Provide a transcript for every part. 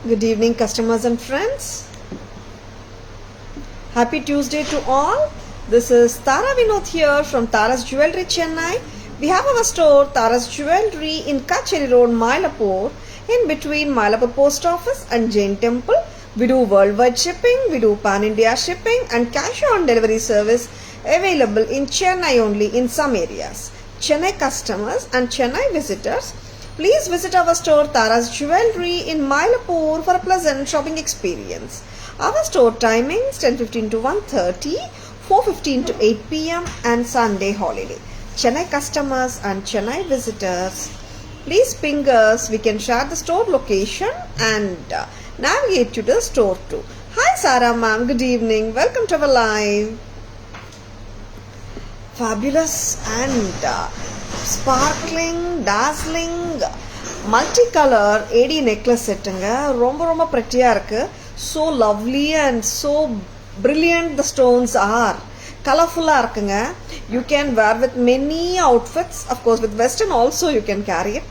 Good evening, customers and friends. Happy Tuesday to all. This is Tara Vinod here from Tara's Jewelry, Chennai. We have our store, Tara's Jewelry, in Kacheri Road, Mylapore, in between Mylapore Post Office and Jain Temple. We do worldwide shipping, we do pan-India shipping and cash-on-delivery service available in Chennai only in some areas. Chennai customers and Chennai visitors, please visit our store Tara's Jewelry in Mylapore for a pleasant shopping experience. Our store timings 10:15 to 1:30, 4:15 to 8 p.m. and Sunday holiday. Chennai customers and Chennai visitors, please ping us. We can share the store location and navigate to the store too. Hi Sarah ma'am, good evening. Welcome to our live. Fabulous and sparkling, dazzling, multicolor AD necklace செட்டுங்க. ரொம்ப pretty-ஆ இருக்கு. So lovely and so brilliant the stones are. Colorful-ஆ இருக்குங்க. You can wear with many outfits. Of course with western also you can carry it.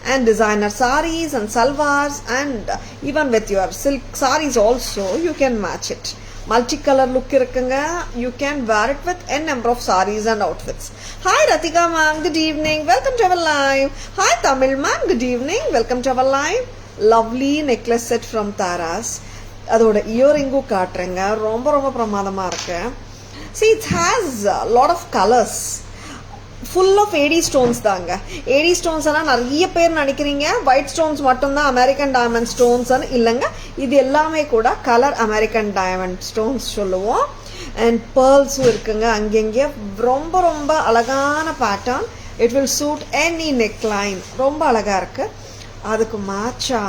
And designer saris and salwars and even with your silk saris also you can match it. Multicolor look இருக்குங்க. You can wear it with n number of saris and outfits. Hi Ratika ma'am, good evening. Welcome to our live. Hi Tamil ma'am, good evening. Welcome to our live. Lovely necklace set from Tara's. அதோட இயரிங்கும் காட்டுறேங்க. ரொம்ப பிரமாதமா இருக்கு. See, it has a lot of colors. Full of AD stones தாங்க. AD stones ஆனா நிறைய பேர் நினைக்கிறீங்க white stones மட்டும்தான் அமெரிக்கன் டைமண்ட் ஸ்டோன்ஸ் இல்லைங்க. இது எல்லாமே கூட கலர் அமெரிக்கன் டைமண்ட் ஸ்டோன்ஸ் சொல்லுவோம். அண்ட் பேர்ல்ஸும் இருக்குங்க. அங்கங்கே ரொம்ப அழகான pattern. It will suit any neckline. ரொம்ப அழகா இருக்கு. அதுக்கு மேட்சா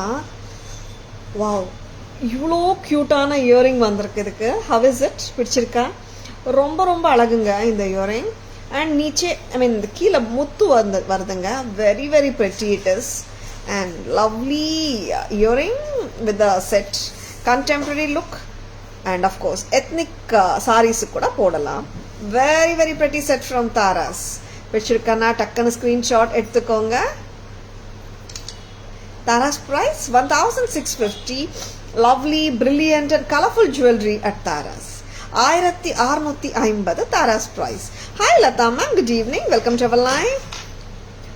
வாவ் இவ்வளோ க்யூட்டான இயரிங் வந்திருக்கு இதுக்கு. How is it? பிடிச்சிருக்கா? ரொம்ப அழகுங்க இந்த இயரிங். அண்ட் நீச்சே இந்த கீழே முத்து வருதுங்க. Very pretty it is. And lovely earring with the set contemporary look and of course ethnic saris கூட போடலாம். Very pretty set from Tara's. பிடிச்சிருக்கானா டக்குன்னு ஸ்க்ரீன்ஷாட் எடுத்துக்கோங்க. Tara's price 1650. Lovely, brilliant and colorful jewelry at Tara's. 1650 Tara's price. Hi Lata ma'am, good evening. Welcome to our live.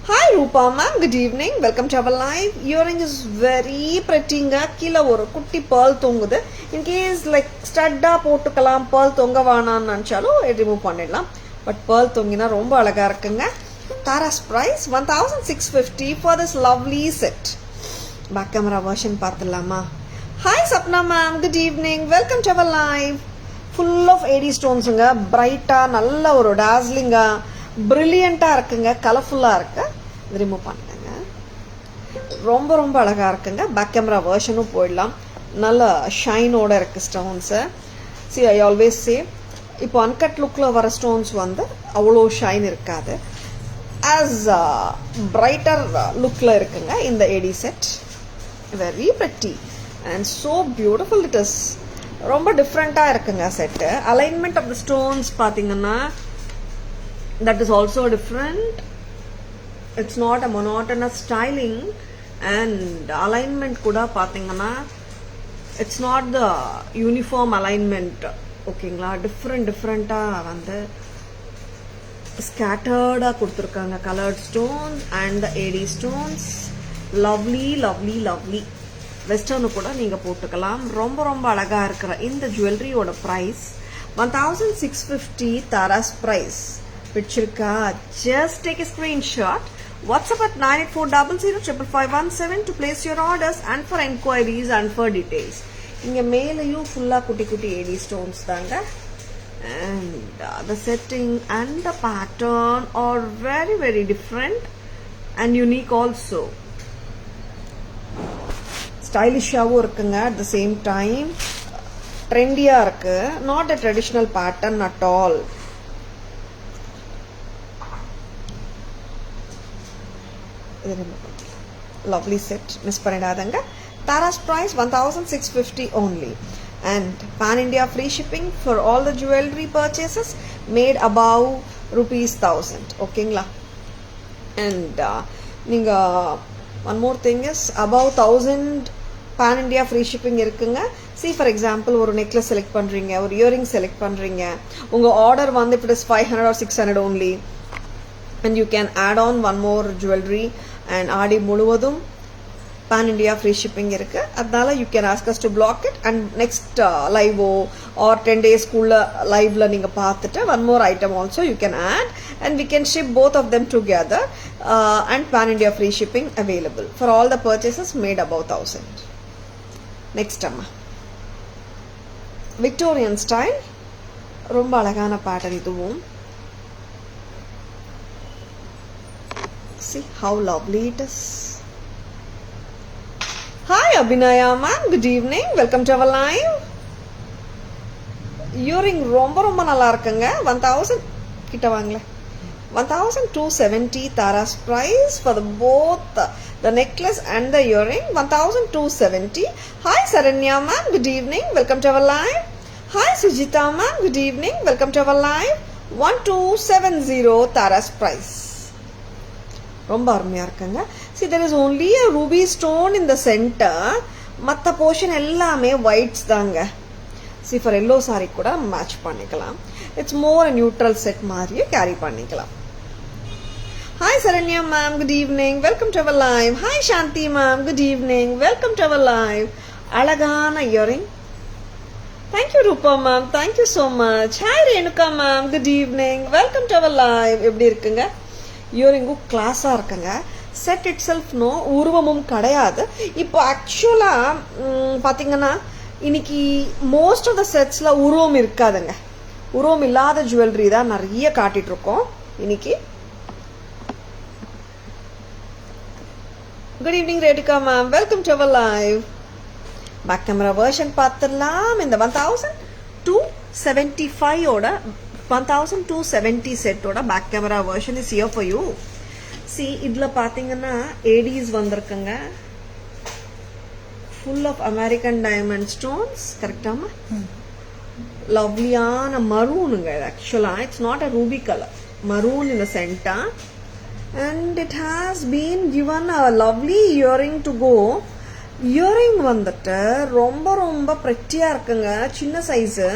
Hi Rupa ma'am, good evening. Welcome to our live. Earring is very pretty. கீழே ஒரு குட்டி pearl தொங்குது. In case like ஸ்டட்டா போட்டுக்கலாம், pearl தொங்க வேணாம்னு நினைச்சாலும் remove பண்ணிடலாம். But pearl தொங்கினா ரொம்ப அழகா இருக்குங்க. Tara's price 1650 for this lovely set. Back camera version பார்த்துடலாமா? Hi Sapna ma'am, good evening. Welcome to our live. Full of AD ஸ்டோன்ஸுங்க. பிரைட்டாக நல்ல ஒரு டாஸ்லிங்காக ப்ரில்லியண்ட்டாக இருக்குங்க. கலர்ஃபுல்லாக இருக்கு. இது ரிமூவ் பண்ணிடுங்க. ரொம்ப அழகாக இருக்குங்க. பேக் கேமரா வெர்ஷனும் போயிடலாம். நல்ல ஷைனோட இருக்குது stones. C I always say இப்போ அன்கட் லுக்கில் வர ஸ்டோன்ஸ் அவ்வளோ ஷைன் இருக்காது. ஆஸ் பிரைட்டர் லுக்கில் இருக்குங்க இந்த AD set. Very pretty and so beautiful it is. ரொம்ப டிஃப்ரெண்ட்டாக இருக்குங்க set. Alignment of the stones பார்த்தீங்கன்னா that is also different. It's not a monotonous styling. And alignment கூட பார்த்தீங்கன்னா it's not the uniform alignment. ஓகேங்களா? டிஃப்ரெண்ட்டாக ஸ்கேட்டர்டாக கொடுத்துருக்காங்க coloured stones and the AD stones. Lovely western கூட நீங்கள் போட்டுக்கலாம். ரொம்ப அழகாக இருக்கிற இந்த ஜுவல்லரியோட ப்ரைஸ் 1650 தாராஸ் ப்ரைஸ். பிடிச்சிருக்கா? Just take a screenshot. WhatsApp at 9840055517 to place your orders and for enquiries and for details. இங்கே மேலேயும் ஃபுல்லாக குட்டி ஏடி ஸ்டோன்ஸ் தாங்க. And the setting and the pattern are very different and unique also. ஸ்டைலிஷாகவும் இருக்குங்க. at the same time ட்ரெண்டியாக இருக்கு. not a traditional pattern at all. lovely set. Miss பண்ணிடாதங்க. Tara's price 1650 only. And pan-India free shipping for all the jewelry purchases made above ₹1000. ஓகேங்களா? And நீங்க one more thing is above 1000 pan India free shipping இருக்குங்க. See for example ஒரு necklace select பண்ணுறீங்க, ஒரு earring select பண்ணுறீங்க, உங்கள் order வந்து இப்போ it is 500 or 600 only and you can add on one more jewelry and ஆடி முழுவதும் பேன் இண்டியா ஃப்ரீ ஷிப்பிங் இருக்கு. அதனால you can ask us to block it and next லைவோ ஆர் 10 daysக்குள்ள லைவ்ல நீங்க பார்த்துட்டு one more item also you can add and we can ship both of them together and pan India free shipping available for all the purchases made above 1000. Next அம்மா Victorian style, ரொம்ப அழகான pattern இதுவும். See how lovely it is. Hi Abhinaya ma'am, good evening, welcome to our live. Earring ரொம்ப நல்லா இருக்குங்க. 1000 கிட்ட வாங்களே. 1270 Tara's price for the both the necklace and the earring. 1270. Hi Saranya ma'am, good evening, welcome to our live. Hi Sujita ma'am, good evening, welcome to our live. 1270 Tara's price. ரொம்ப அருமையாக இருக்குங்க. See there is only a ruby stone in the center. மற்ற portion எல்லாமே whites தாங்க. See for yellow saree கூட match பண்ணிக்கலாம். It's more neutral set மாதிரியே carry பண்ணிக்கலாம். Hi Saranya ma'am, good evening, welcome to our live. Hi Shanthi ma'am, good evening, welcome to our live. அழகான earring. Thank you Rupa ma'am, thank you so much. Hi Renuka ma'am, good evening, welcome to our live. எப்படி இருக்குங்க? இயரிங்கும் கிளாஸாக இருக்குங்க. Set it self no உருவமும் கிடையாது. இப்போ ஆக்சுவலாக பார்த்தீங்கன்னா இன்னைக்கு மோஸ்ட் ஆஃப் த செட்ஸில் உருவம் இருக்காதுங்க. உருவம் இல்லாத ஜுவல்லரி தான் நிறைய காட்டிட்டு இருக்கோம் இன்னைக்கு. Good evening Radhika ma'am, welcome to our live. Back camera version பார்த்துடலாம். இந்த 1275ஓட 1270 செட்டோட back camera version is here for you. See இதில் பார்த்தீங்கன்னா ஏடிஸ் வந்திருக்குங்க. Full of American diamond stones. கரெக்டாமா? லவ்லியான மரூனுங்க. ஆக்சுவலாக it's not a ruby colour, maroon in the centre and it has been given a lovely earring to go. Earring வந்துட்டு ரொம்ப ரொம்ப ப்ரெட்டியாக இருக்குங்க. சின்ன சைஸு,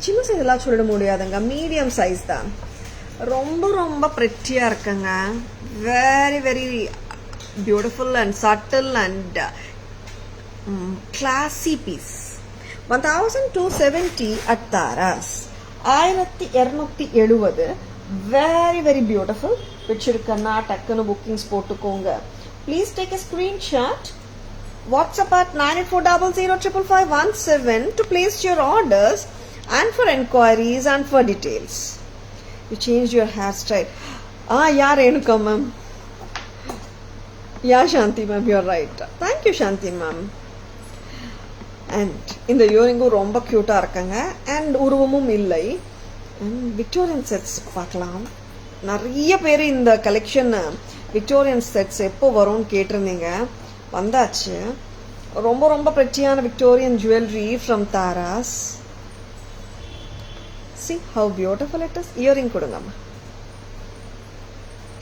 சின்ன சைஸ் எல்லாம் சொல்லிட முடியாதுங்க, மீடியம் சைஸ் தான். ரொம்ப ரொம்ப ப்ரெட்டியாக இருக்குங்க. Very very beautiful and subtle and classy piece. 1270 at Tara's. 1270. Very very beautiful. பிடிச்சிருக்கன்னா டக்குன்னு புக்கிங்ஸ் போட்டுக்கோங்க. Please take a screenshot. WhatsApp at 9840055517 to place your orders and for enquiries and for details. You changed your hairstyle. Yeah Renuka ma'am. Yeah Shanti ma'am, you're right. Thank you Shanti ma'am. And இந்த இயரிங்கும் ரொம்ப க்யூட்டாக இருக்குங்க. And உருவமும் இல்லை. And Victorian sets பார்க்கலாம். நிறைய பேர் இந்த கலெக்ஷன் விக்டோரியன் செட்ஸ் எப்போ வரும்னு கேட்டிருந்தீங்க. வந்தாச்சு. ரொம்ப ரொம்ப ப்ரெட்டியான Victorian jewellery from Tara's. See how beautiful it is. Earring கொடுங்கம்மா.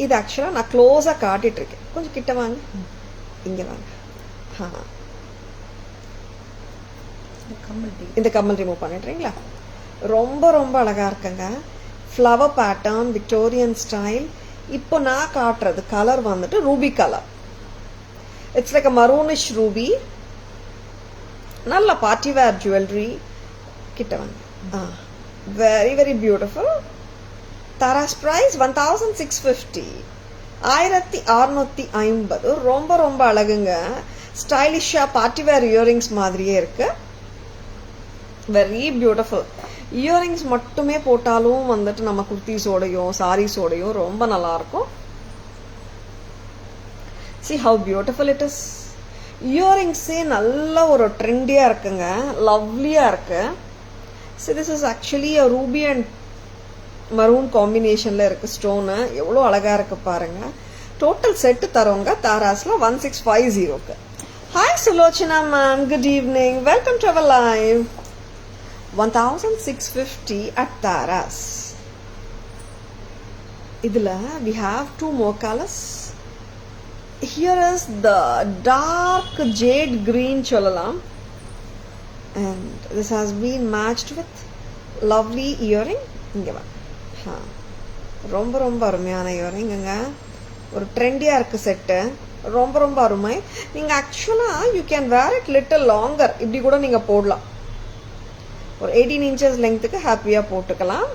இது ஆக்சுவலாக நான் க்ளோஸாக காட்டிட்டு இருக்கேன். கொஞ்சம் கிட்ட வாங்க, இங்கே வாங்க. இந்த கம்மல் ரிமூவ் பண்ணிடுறீங்களா? ரொம்ப ரொம்ப அழகாக இருக்குங்க. Flower pattern, Victorian style. இப்போ நான் காட்டுறது கலர் வந்துட்டு Ruby colour. It's like a maroonish Ruby. நல்ல பார்ட்டி வேர் ஜுவல்லரி. கிட்ட வாங்க. Very very beautiful. Tara's price 1650. 1650. ரொம்ப ரொம்ப அழகுங்க. ஸ்டைலிஷா பார்ட்டி வேர் இயரிங்ஸ் மாதிரியே இருக்கு. Very beautiful. இயரிங்ஸ் மட்டுமே போட்டாலும் வந்துட்டு நம்ம குர்த்திஸோடையும் சாரீஸோடையும் ரொம்ப நல்லா இருக்கும். See how beautiful it is. இயரிங்ஸே நல்ல ஒரு ட்ரெண்டியா இருக்குங்க. லவ்லியா இருக்கு. See this is actually a ruby and maroon combinationல இருக்கு ஸ்டோனு. எவ்வளோ அழகா இருக்கு பாருங்க. டோட்டல் செட் தரோங்க தாராஸ்ல 1650க்கு. Hi Sulochana ma'am, good evening, welcome to our live. 1650 at Tara's. இதுல we have two more colors. here is the dark jade green சொல்லலாம். And this has been matched with lovely earring. இங்க வா. ரொம்ப ரொம்ப அருமையான இயரிங்குங்க. ஒரு ட்ரெண்டியா இருக்கு செட்டு. ரொம்ப ரொம்ப அருமை. நீங்க actually you can wear it little longer. இப்படி கூட நீங்க போடலாம். ஒரு 18 inches லெங்க்த்துக்கு ஹாப்பியா போட்டுக்கலாம்.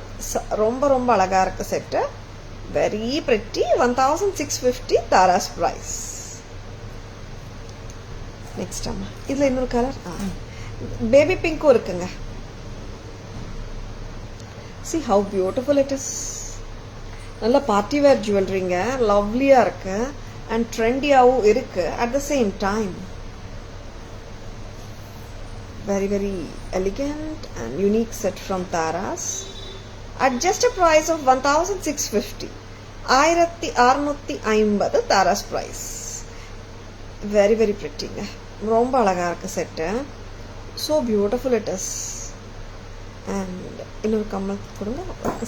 ரொம்ப ரொம்ப அழகா இருக்கு set. Very pretty. 1650 Tara's price. Next அம்மா இதுல இன்னொரு கலர் பேபி பிங்க்கும் இருக்குங்க. see how beautiful it is. நல்ல பார்ட்டி வேர் ஜுவல்லரிங்க. லவ்லியா இருக்கு அண்ட் ட்ரெண்டியாவும் இருக்கு at the same time. very very elegant and unique set from Taras at just a price of 1650. 1650 Taras price. very very pretty. ரொம்ப அழகா இருக்கு set. so beautiful it is. and இன்னொரு கம்மல் கொடுங்க.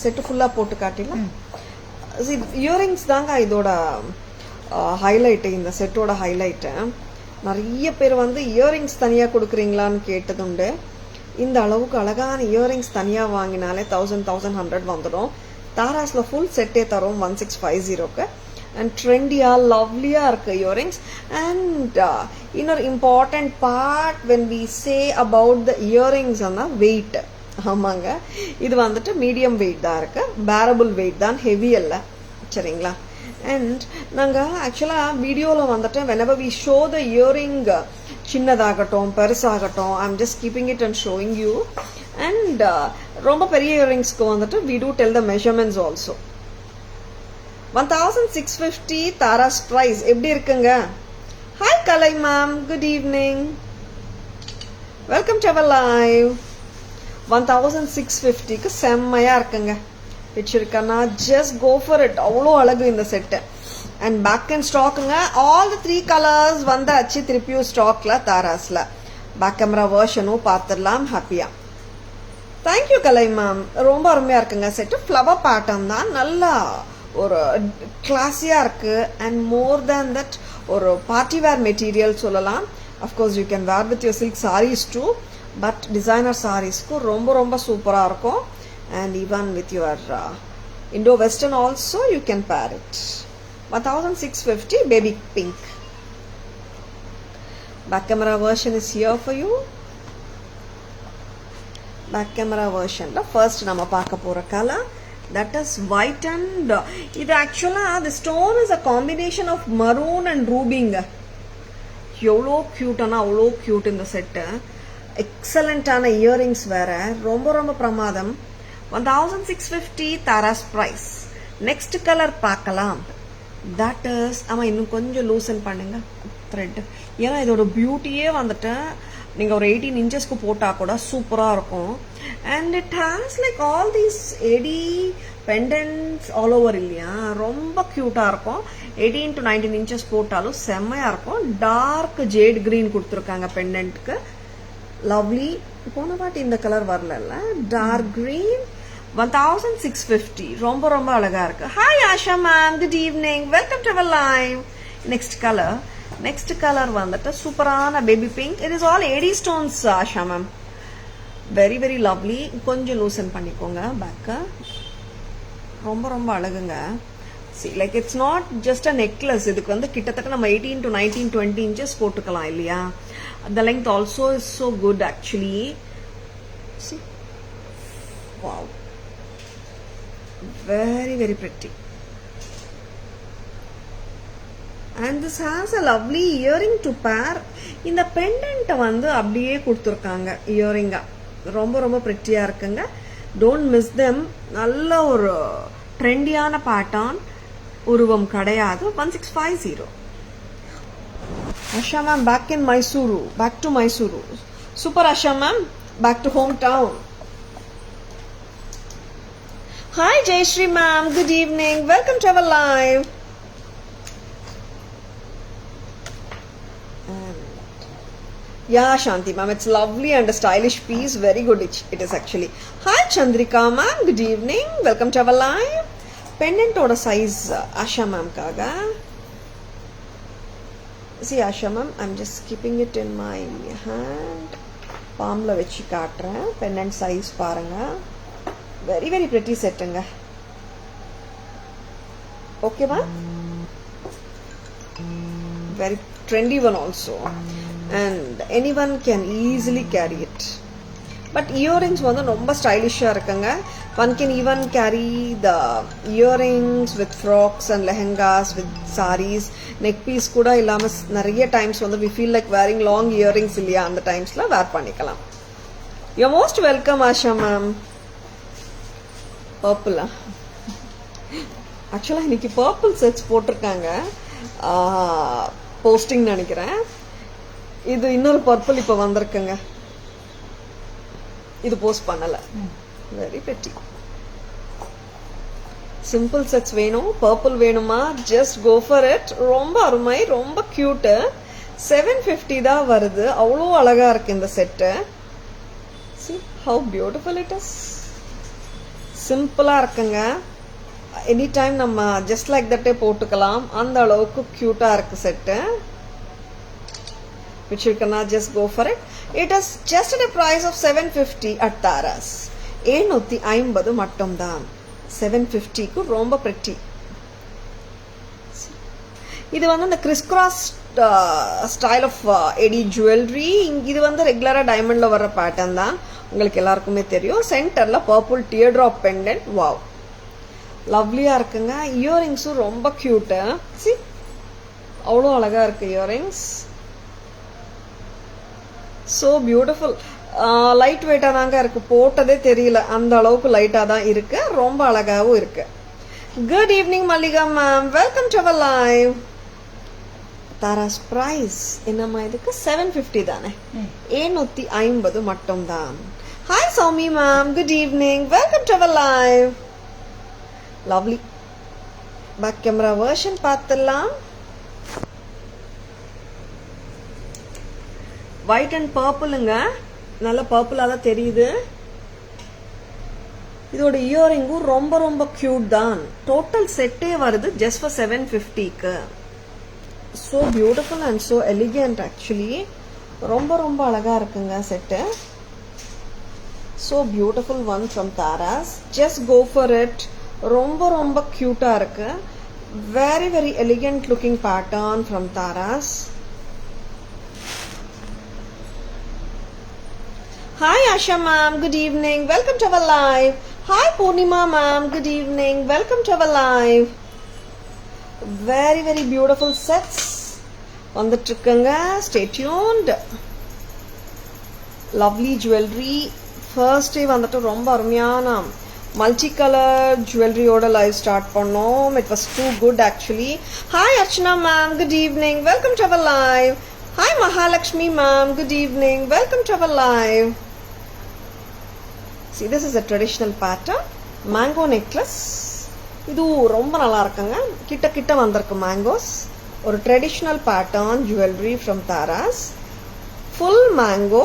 Set ஃபுல்லா போட்டு காட்டிடலாம். இயரிங்ஸ் தாங்க இதோட ஹைலைட்டு. இந்த செட்டோட ஹைலைட்டு நிறைய பேர் வந்து இயரிங்ஸ் தனியாக கொடுக்குறீங்களான்னு கேட்டதுண்டு. இந்த அளவுக்கு அழகான இயரிங்ஸ் தனியாக வாங்கினாலே 1100 வந்துடும். தாராஸில் ஃபுல் செட்டே தரும் 1650க்கு. அண்ட் ட்ரெண்டியாக லவ்லியாக இருக்குது இயரிங்ஸ். அண்ட் இன்னொரு important part when we say about the earrings weight. ஆமாங்க, இது வந்துட்டு மீடியம் வெயிட் தான் இருக்குது. பேரபிள் வெயிட் தான், ஹெவி அல்ல. சரிங்களா? அண்ட் நாங்கள் ஆக்சுவலாக வீடியோவில் வந்துட்டு whenever we show the earring சின்னதாகட்டும் பெருசாகட்டும், I'm just keeping it and showing you. And ரொம்ப பெரிய இயரிங்ஸ்க்கு வந்துட்டு we do tell the measurements also. 1650 Tara's price. எப்படி இருக்குங்க? Hi Kalai ma'am, good evening, welcome to our live. 1650க்கு செம்மையா இருக்குங்க. பிடிச்சிருக்கா? Just go for it. அவ்வளோ அழகு இந்த செட்டு. அண்ட் பேக் அண்ட் ஸ்டாக்குங்க. ஆல் த 3 கலர்ஸ் வந்தாச்சு திருப்பியும் ஸ்டாக்ல தாராஸ்ல. பேக் கேமரா வேர்ஷனும் பார்த்துடலாம் ஹாப்பியா. Thank you Kalai ma'am. ரொம்ப அருமையா இருக்குங்க செட்டு. ஃப்ளவர் பேட்டர்ன் தான், நல்லா ஒரு கிளாஸியா இருக்கு. அண்ட் மோர் தேன் தட் ஒரு பார்ட்டி வேர் மெட்டீரியல் சொல்லலாம். Of course you can wear with your silk saris too. But designer சாரீஸ்க்கு ரொம்ப ரொம்ப சூப்பராக இருக்கும். and even with your Indo-Western also you can pair it. 1650 baby pink. Back camera version is here for you. Back camera version la first nama paaka pora color, that is white. And it actually the stone is a combination of maroon and ruby. எவ்வளோ க்யூட்டானா அவ்வளோ cute இந்த set. எக்ஸலண்டான earrings வேற. ரொம்ப ரொம்ப பிரமாதம். 1650 Tara's price. Next colour பார்க்கலாம். That is, ஆமாம் இன்னும் கொஞ்சம் லூசன் பண்ணுங்க த்ரெட். ஏன்னா இதோட பியூட்டியே வந்துட்டு நீங்கள் ஒரு 18 inchesக்கு போட்டால் கூட சூப்பராக இருக்கும். And it has like all these AD pendants all over இல்லையா? ரொம்ப க்யூட்டாக இருக்கும். 18 to 19 inches போட்டாலும் செம்மையாக இருக்கும். டார்க் ஜேட் கிரீன் கொடுத்துருக்காங்க பெண்டன்ட்க்கு. லவ்லி. போன வாட்டி இந்த கலர் வரல. Dark green. 1650. ரொம்ப ரொம்ப அழகா இருக்கு. Hi Asha ma'am, good evening, welcome to our live. Next colour வந்துட்டு சூப்பரான baby pink. It is all AD stones Asha ma'am. Very very lovely. Loosen லூசன் பண்ணிக்கோங்க பேக்க. ரொம்ப ரொம்ப அழகுங்க. see like it's not just a necklace. இதுக்கு வந்து கிட்டத்தட்ட நம்ம 18 to 19 20 inches போட்டுக்கலாம் இல்லையா? the length also is so good actually. see, wow, very very pretty. and this has a lovely earring to pair. இந்த pendant வந்து அப்படியே கொடுத்துருக்காங்க இயரிங்கா. ரொம்ப ரொம்ப பிரிட்டியா இருக்குங்க. don't miss them. நல்ல ஒரு ட்ரெண்டியான பேட்டர்ன். உருவம் கிடையாது. 1650. Asha ma'am, back in Mysuru. Back to Mysuru. Super Asha ma'am, back to hometown. Hi Jayashree ma'am, good evening. Welcome to our live. Yeah, Shanti ma'am, it's lovely and a stylish piece. Very good it is actually. Hi Chandrika ma'am, good evening. Welcome to our live. Pendant oda size Asha ma'am kaga. see Asha ma'am, I'm just keeping it in my hand. Palmல வச்சு காட்டுறேன். Pendant size பாருங்க. Very very pretty செட்டுங்க. Okay ma'am? Very trendy one also. And anyone can easily carry it. But earrings வந்து ரொம்ப ஸ்டைலிஷா இருக்குங்க. One can even carry the earrings with frocks and lehengas with sarees. Neck piece கூட இல்லாம நிறைய times வந்து we feel like wearing long earrings இல்லையா அந்த டைம்ஸ்ல wear பண்ணிக்கலாம். You're most welcome Asha ma'am. Purple. Actually இன்னைக்கு purple sets போட்டிருக்காங்க. போஸ்டிங் நினைக்கிறேன். இது இன்னொரு பர்பிள் இப்ப வந்திருக்குங்க. இது போஸ்ட் பண்ணல. வெரி பெட்டி. சிம்பிள் செட்ஸ் வேணும், பர்பிள் வேணுமா, ஜஸ்ட் கோ ஃபார் இட். ரொம்ப அருமை, ரொம்ப கியூட். 750 தான் வருது. அவ்வளோ அழகா இருக்கு இந்த set. See how beautiful it is. சிம்பிளா இருக்குங்க. எனி டைம் நம்ம ஜஸ்ட் லைக் தட்டே போட்டுக்கலாம். அந்த அளவுக்கு கியூட்டா இருக்கு set. Which you can just go for it. It is just at a price of 750 at Taras. 750 மட்டும் தான். 750 க்கு ரொம்ப pretty. இது வந்து இந்த criss cross style of AD jewellery. இது வந்து ரெகுலரா டைமண்ட்ல வர்ற பேட்டர்ன் தான். உங்களுக்கு எல்லாருக்குமே தெரியும். சென்டர்ல purple teardrop pendant. Wow, லவ்லியா இருக்குங்க. இயரிங்ஸும் ரொம்ப கியூட்டு. See அவ்வளோ அழகா இருக்கு இயரிங்ஸ். So beautiful. லைட் வெயிட்டா தாங்க இருக்கு. போட்டதே தெரியல, அந்த அளவுக்கு லைட்டா தான் இருக்கு. ரொம்ப அழகாவும் இருக்கு. Good evening Mallika ma'am, welcome to our live. Tara's price என்னம்மா இதுக்கு? 750 தானே. 750 மட்டும் தான். Hi Soumi ma'am, good evening, welcome to our live. Lovely. Back camera version பார்த்துடலாம். ஒயிட் அண்ட் பர்பிளுங்க. நல்ல பர்பிளா தான் தெரியுது. இதோட இயரிங்கும் ரொம்ப ரொம்ப கியூட் தான். டோட்டல் செட்டே வருது ஜஸ்ட் ஃபார் 750க்கு. So beautiful and so elegant. Actually ரொம்ப ரொம்ப அழகா இருக்குங்க set. So beautiful one from Tara's. Just go for it. ரொம்ப ரொம்ப கியூட்டா இருக்கு. Very very elegant looking pattern from Tara's. Hi Asha ma'am, good evening, welcome to our live. Hi Purnima ma'am, good evening, welcome to our live. Very very beautiful sets வந்துட்டுருக்குங்க. Stay tuned. Lovely jewelry. First day வந்துட்டு ரொம்ப அருமையான multi colour ஜுவல்லரியோட live start பண்ணோம். It was too good actually. Hi Archana ma'am, good evening, welcome to our live. Hi Mahalakshmi ma'am, good evening, welcome to our live. See, this is a traditional pattern. Mango necklace. இது ரொம்ப நல்லா இருக்குங்க. கிட்ட கிட்ட வந்திருக்கு mangoes. ஒரு traditional pattern jewelry from Taras. Full mango.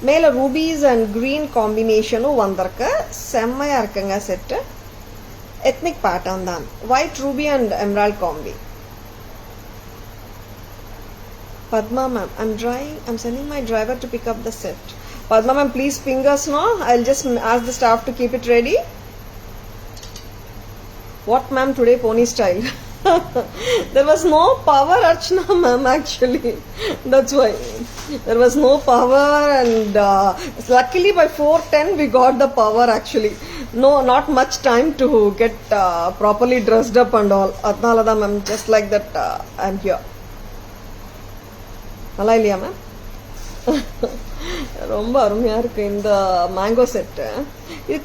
மேல rubies and green combinationும் வந்திருக்கு. செம்மையா இருக்குங்க செட். Ethnic pattern தான். White ruby and emerald combi. Padma ma'am, I'm sending my driver to pick up the set. Padma ma'am, please ping us now. I'll just ask the staff to keep it ready. What ma'am today pony style? There was no power Archana ma'am actually. That's why. There was no power and luckily by 4:10 we got the power actually. No, not much time to get properly dressed up and all. Adnala da ma'am, just like that I'm here. நல்லா இல்லையா ma'am? ரொம்ப அருமையா இருக்கு இந்த mango set. இது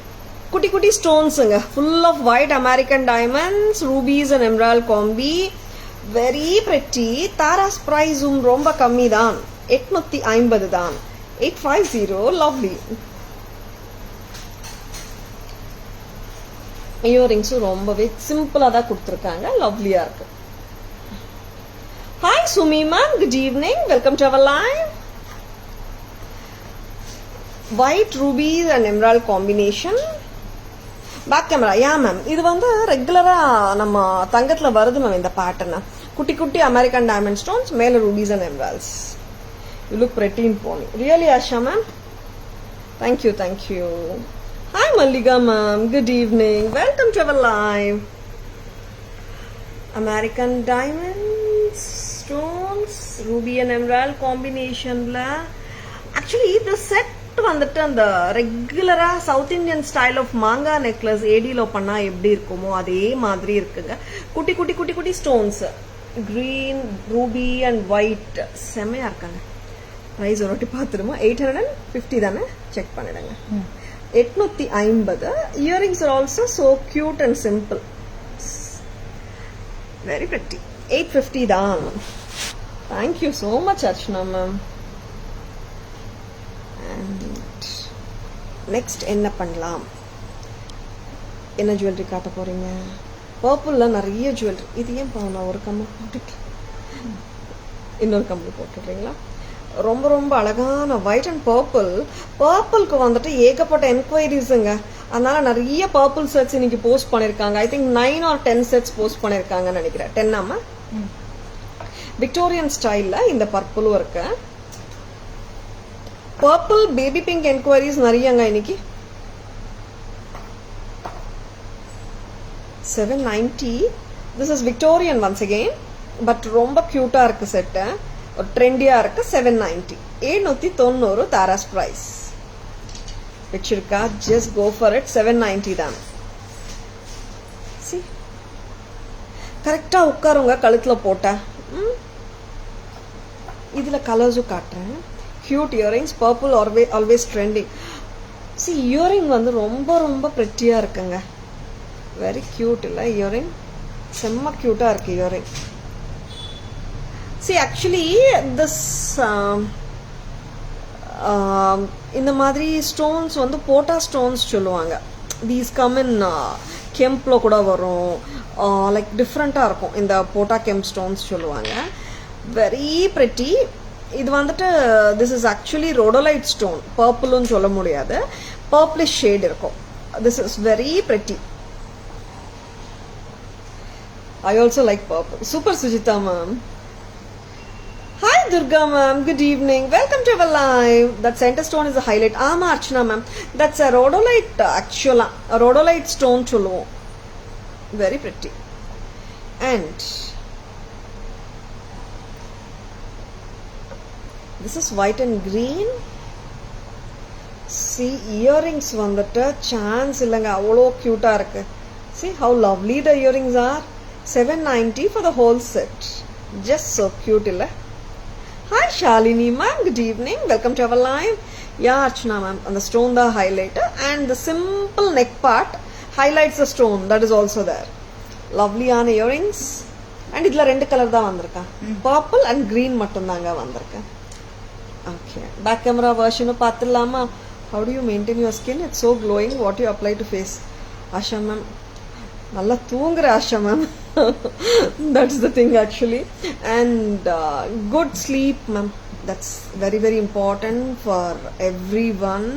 குட்டி குட்டி ஸ்டோன்ஸுங்க. Full of white American diamonds, rubies and emerald combi. Very pretty. Tara's பிரைஸும் ரொம்ப கம்மி தான். 850 தான். 850. லவ்லி. இயரிங்ஸும் ரொம்பவே சிம்பிளா தான் கொடுத்துருக்காங்க. லவ்லியா இருக்கு. Hi Sumi ma'am, good evening, welcome to our live. White rubies and emerald combination. Back camera, yeah ma'am. இது வந்து ரெகுலரா நம்ம தங்கத்துல வருது மேம் இந்த பேட்டர்ன். குட்டி குட்டி அமெரிக்கன் டைமண்ட் ஸ்டோன்ஸ், மேலே rubies and emeralds. You look pretty in pony. Really, Asha ma'am? Thank you, thank you. Hi Mallika ma'am, good evening. Welcome to our live. American diamonds, stones, ruby and emerald combination la. Actually, the set வந்துட்டு அந்த ரெகுலரா south Indian style of மாங்கா necklace ஏடியில பண்ணா எப்படி இருக்குமோ அதே மாதிரி இருக்குங்க. குட்டி குட்டி குட்டி குட்டி stones, green, Ruby and white, செம்மையா இருக்காங்க. ப்ரைஸ் ஒரு வாட்டி பார்த்துருமா? 850 தானே? செக் பண்ணிடுங்க. 850. Earrings are also so cute and simple, very pretty. 850 தான். Thank you so much Archana ma'am. Next என்ன பண்ணலாம்? என்ன ஜுவல்லரி காட்ட போறீங்க? பர்பிள்ல நிறைய ஜுவல்லரி. இது ஏன் நான் ஒரு கம்மல் போட்டுட்டு இன்னொரு கம்மல் போட்டுடுறீங்களா? ரொம்ப ரொம்ப அழகான ஒயிட் அண்ட் பர்பிள். பர்பிள்க்கு வந்துட்டு ஏகப்பட்ட என்கொயரிஸுங்க. அதனால நிறைய பர்பிள் செட்ஸ் இன்னைக்கு போஸ்ட் பண்ணிருக்காங்க. I think 9 or 10 sets post பண்ணிருக்காங்கன்னு நினைக்கிறேன். 10 ஆமா. விக்டோரியன் ஸ்டைல்ல இந்த பர்பிளும் இருக்கு. பர்பிள் பேபி பிங்க் என்கொயரிஸ் நிறையங்க இன்னைக்கு. 790. This is Victorian once again, but ரொம்ப கியூட்டா இருக்கு செட்டு, ஒரு ட்ரெண்டியா இருக்கு. 790. 790 தாராஸ் பிரைஸ். பிடிச்சிருக்கா? Just go for it. 790 தான். கரெக்டா உட்காருங்க கழுத்துல போட்ட. இதுல கலர்ஸும் காட்டுறேன். Cute earrings, purple always trending. See, earring வந்து ரொம்ப ரொம்ப pretty-ஆ இருக்குங்க. Very cute இல்ல earring? செம்ம cute-ஆ இருக்கு earring. See, actually this இந்த மாதிரி ஸ்டோன்ஸ் வந்து போட்டா ஸ்டோன்ஸ் சொல்லுவாங்க. These come in கெம்ப்ல கூட வரும், லைக் டிஃப்ரெண்டா இருக்கும். இந்த போட்டா கெம்ப் ஸ்டோன்ஸ் சொல்லுவாங்க. Very pretty. இது வந்துட்டு this is actually rhodolite stone. பர்பிள்னு சொல்ல முடியாது, பர்பிளிஷ் ஷேட் இருக்கும். This is very pretty. I also like purple. Super Sujitha ma'am. Hi Durga ma'am, good evening. Welcome to our live. That centre stone is highlight. ஆமா Archana ma'am, that's a rhodolite. Actually rhodolite stone சொல்லுவோம். Very pretty. And this is white and green. See, earrings வந்துட்டு chance இல்லைங்க, அவ்வளோ கியூட்டா இருக்கு. See how lovely the earrings are. 790 for the whole set. Just so cute இல்ல? Hi Shalini ma'am, good evening. Welcome to our live. Yeah Archana ma'am, and the stone the highlight and the simple neck part highlights the stone that is also there. Lovely on earrings. And இதுல ரெண்டு colour தான் வந்திருக்கா. Purple and green மட்டும் தாங்க வந்திருக்கு. Okay, back camera version of Patilama. How do you maintain your skin? It's so glowing. What you apply to face? Asha ma'am, nalla thoongra Asha ma'am. That's the thing actually. And good sleep ma'am. That's very very important for everyone.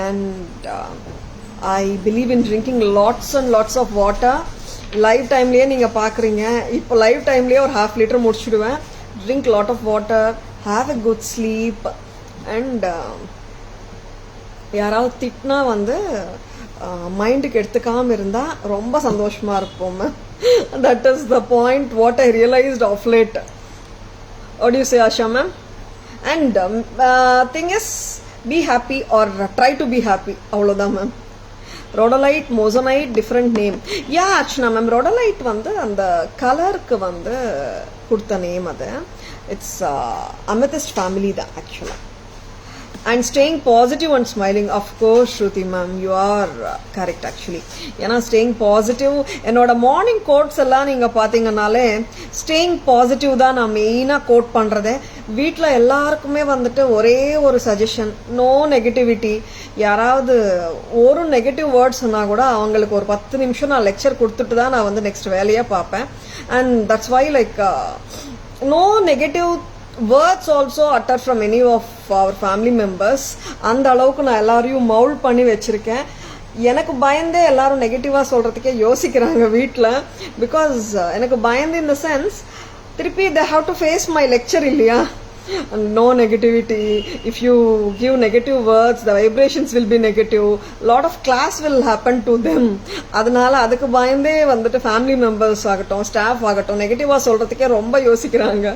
And I believe in drinking lots and lots of water. Live time liye neenga paakreenga. Ipo live time liye or half liter mudichiduven. Drink lot of water. Have a good sleep. And யாராவது திட்டினா வந்து மைண்டுக்கு எடுத்துக்காம இருந்தா ரொம்ப சந்தோஷமா இருப்போம். That is the point what I realized of late. What do you say Asha ma'am? And thing is, be happy or try to be happy. அவ்வளோதான் ma'am. Rhodolite, moissanite, different name. Yeah Archana ma'am, rhodolite வந்து அந்த கலருக்கு வந்து கொடுத்த name அது. It's amethyst family da actually. And staying positive and smiling, of course Shruti ma'am, you are correct actually. ஏன்னா staying positive, என்னோட morning quotes எல்லாம் நீங்க பாத்தீங்கன்னாலே staying positive தான் நான் மெயினா கோட் பண்றதே. வீட்டில் எல்லாருக்குமே வந்துட்டு ஒரே ஒரு சஜஷன், நோ நெகட்டிவிட்டி. யாராவது ஒரு நெகட்டிவ் வேர்ட்ஸ் சொன்னா கூட அவங்களுக்கு ஒரு 10 நிமிஷம் நான் லெக்சர் கொடுத்துட்டு தான் நான் வந்து நெக்ஸ்ட் வேலையா பார்ப்பேன். And that's why like no negative words also uttered from any of our family members. அந்த அளவுக்கு நான் எல்லாரையும் மவுல்ட் பண்ணி வச்சிருக்கேன். எனக்கு பயந்தே எல்லாரும் நெகட்டிவா சொல்றதுக்கே யோசிக்கிறாங்க வீட்டில். பிகாஸ் எனக்கு பயந்து இந்த சென்ஸ் திருப்பி they have to face my lecture இல்லையா? No negativity. If you give negative words, the vibrations will be negative. Lot of class will happen to them. அதனால அதுக்கு பயந்தே வந்துட்டு ஃபேமிலி மெம்பர்ஸ் ஆகட்டும், ஸ்டாஃப் ஆகட்டும், நெகட்டிவா சொல்றதுக்கே ரொம்ப யோசிக்கிறாங்க.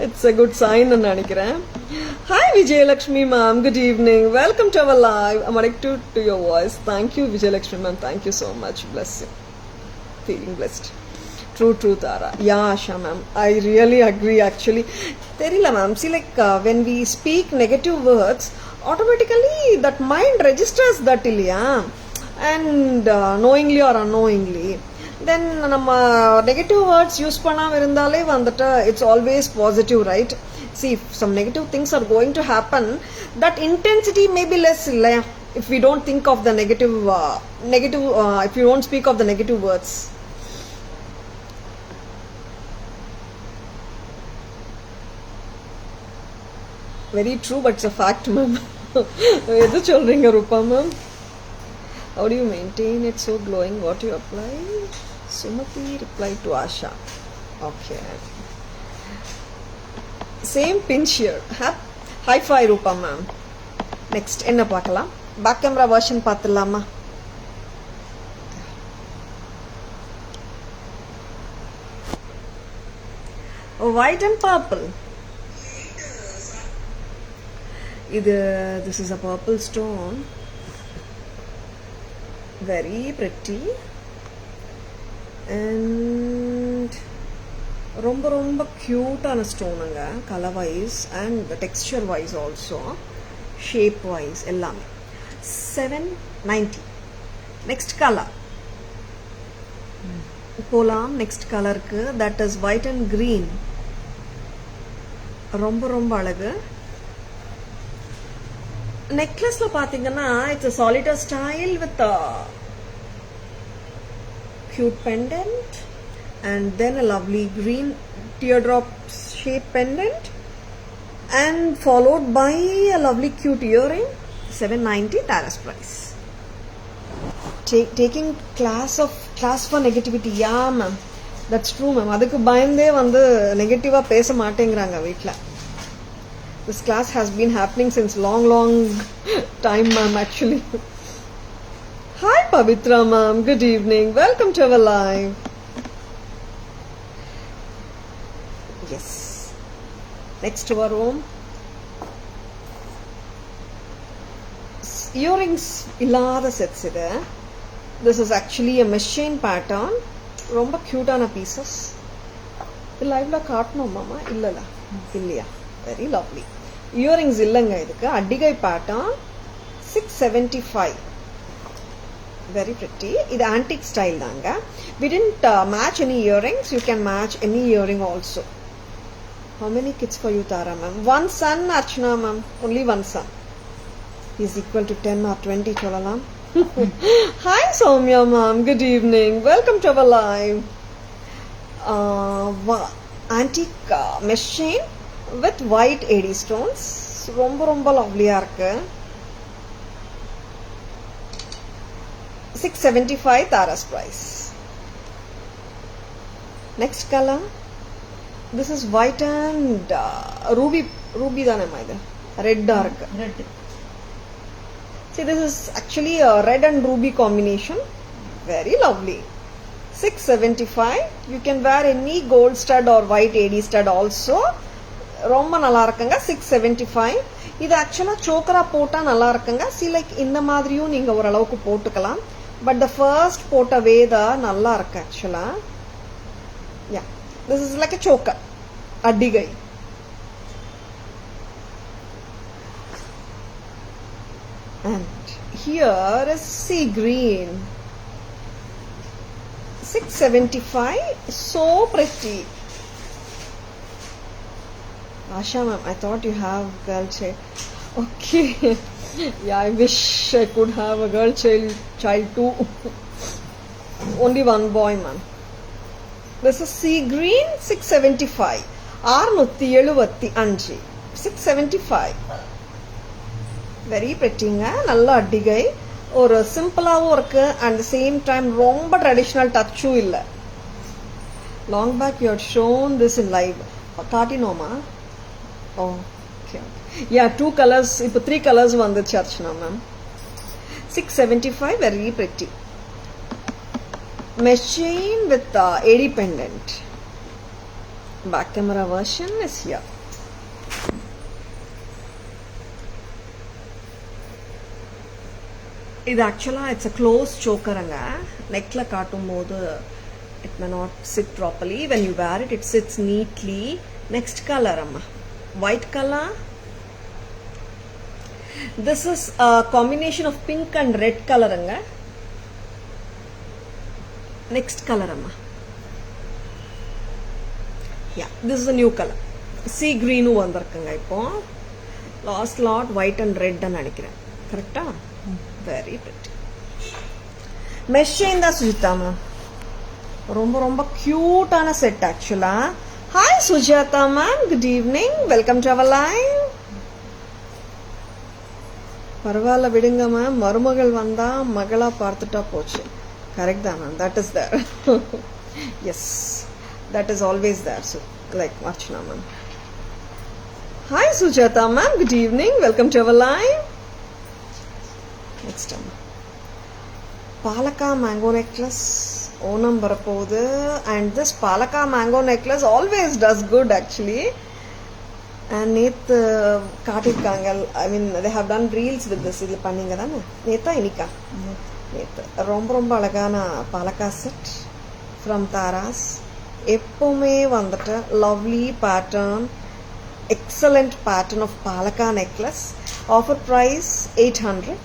It's a good sign ன்னு நினைக்கிறேன். Hi Vijayalakshmi ma'am, good evening. Welcome to our live. I'm addicted to your voice. Thank you Vijayalakshmi ma'am. Thank you so much. Bless you. Feeling blessed. True Tara. Yeah Asha ma'am, I really agree actually. Therila ma'am, see like when we speak negative words, automatically that mind registers that ilya, and knowingly or unknowingly, then நம்ம negative words use பண்ணாம இருந்தாலே வந்துட்டு it's always positive, right? See, if some negative things are going to happen, that intensity may be less இல்லையா, if we don't think of the negative if you don't speak of the negative words. Very true, but it's a fact ma'am. எது சொல்றீங்க ரூபா ma'am? How do you maintain it so glowing? What do you apply? Sumati replied to Asha. Okay. Same pinch here. High five ரூபா ma'am. Next என்ன பார்க்கலாம்? Back camera version பார்த்துடலாமா? White and purple. This is a purple stone. Very pretty. And ரொம்ப cute-ஆன ஸ்டோனுங்க, color wise and texture wise also, shape wise எல்லாமே. 790. Next color போலாம். next கலருக்கு, that is white and green. ரொம்ப அழகு. நெக்லஸ்ல பாத்தீங்கன்னா it's a solitaire style with a cute pendant and then a lovely green teardrop shape pendant and followed by a lovely cute earring. 790 Tara's price. Taking class for negativity. Yeah ma'am, that's true ma'am. அதுக்கு பயந்தே வந்து நெகட்டிவா பேச மாட்டேங்கறாங்க வீட்ல. This class has been happening since long time ma'am actually. Hi Pavitra ma'am, good evening. Welcome to our live. Yes. Next to our room. Earrings illada sets idu. This is actually a machine pattern. Romba cute ana pieces. Live la kaatnom mama illala. Illaya. Very lovely. Earrings illanga idukku. Addigai pattern. 675. Very pretty. This antique style danga. We didn't match any earrings. You can match any earring also. How many kids for you Tara ma'am? One son Archana ma'am. Only one son. He is equal to 10 or 20 cholalam. Hi Soumya ma'am. Good evening. Welcome to our live. Antique mesh chain with white AD stones. ரொம்ப lovely ஆ இருக்கு. 675 Tara's price. Next color. This is white and ruby தானேமா இது? Red ஆ இருக்கு. Red. See, this is actually a red and ruby combination. Very lovely. 675. You can wear any gold stud or white AD stud also. ரொம்ப நல்லா இருக்குங்க. 675. இது ஆக்சுவலா சோக்கரா போட்டா நல்லா இருக்குங்க. See like இந்த மாதிரியும் நீங்க ஓரளவுக்கு போட்டுக்கலாம். But the first போட்டவே தான் நல்லா இருக்கு ஆக்சுவலா. Yeah. This is like a choker. Addigai. And here is sea green. 675. So pretty. Asha ma'am, I thought you have girl child. Okay. Yeah, I wish I could have a girl child too. Only one boy ma'am. This is sea green. 675. 675. 675. Very pretty nga. Nalla addigai. ஒரு சிம்பிளாவும் இருக்கு and the same time ரொம்ப traditional டச்சும் இல்லை. Long back you had shown this in live. Katinoma. Oh, okay. Yeah, 2 colors. இப்போ 3 colors வந்துச்சு Archana ma'am. 675, very pretty. Mesh chain with AD pendant. Back camera version is here. இது ஆக்சுவலாக it's a close சோக்கருங்க. நெக்கில் காட்டும் போது it may not sit properly. When you wear it, it sits neatly. Next color amma, white color. This is a combination of pink and red color anga. Next color amma, yeah, this is a new color. Sea green vandirukanga. Ipo last lot white and red nu nenikiren, correct ah? Very pretty. Mesh chain da Sujata ma'am. ரொம்ப ரொம்ப கியூட்டான set actually. Hi Sujatha ma'am, good evening, welcome to our live. பரவாயில்ல விடுங்க ma'am, மருமகள் வந்தா மகளா பார்த்துட்டா போச்சு. கரெக்ட் தான் ma'am, that is there. Yes, that is always there. So like Archana ma'am. Hi Sujatha ma'am, good evening, welcome to our live. Next அம்மா, palakka mango necklace. Onam வரப்போகுது. And this Palaka mango necklace always does good actually. And நேத்து காட்டிருக்காங்க. I mean they have done reels with this. இது பண்ணீங்க தானே நேத்தா இனிக்கா? நேத்து ரொம்ப ரொம்ப அழகான பாலக்கா செட் from Taras. எப்பவுமே வந்துட்டு lovely pattern, excellent pattern of Palaka necklace. Offer price 800.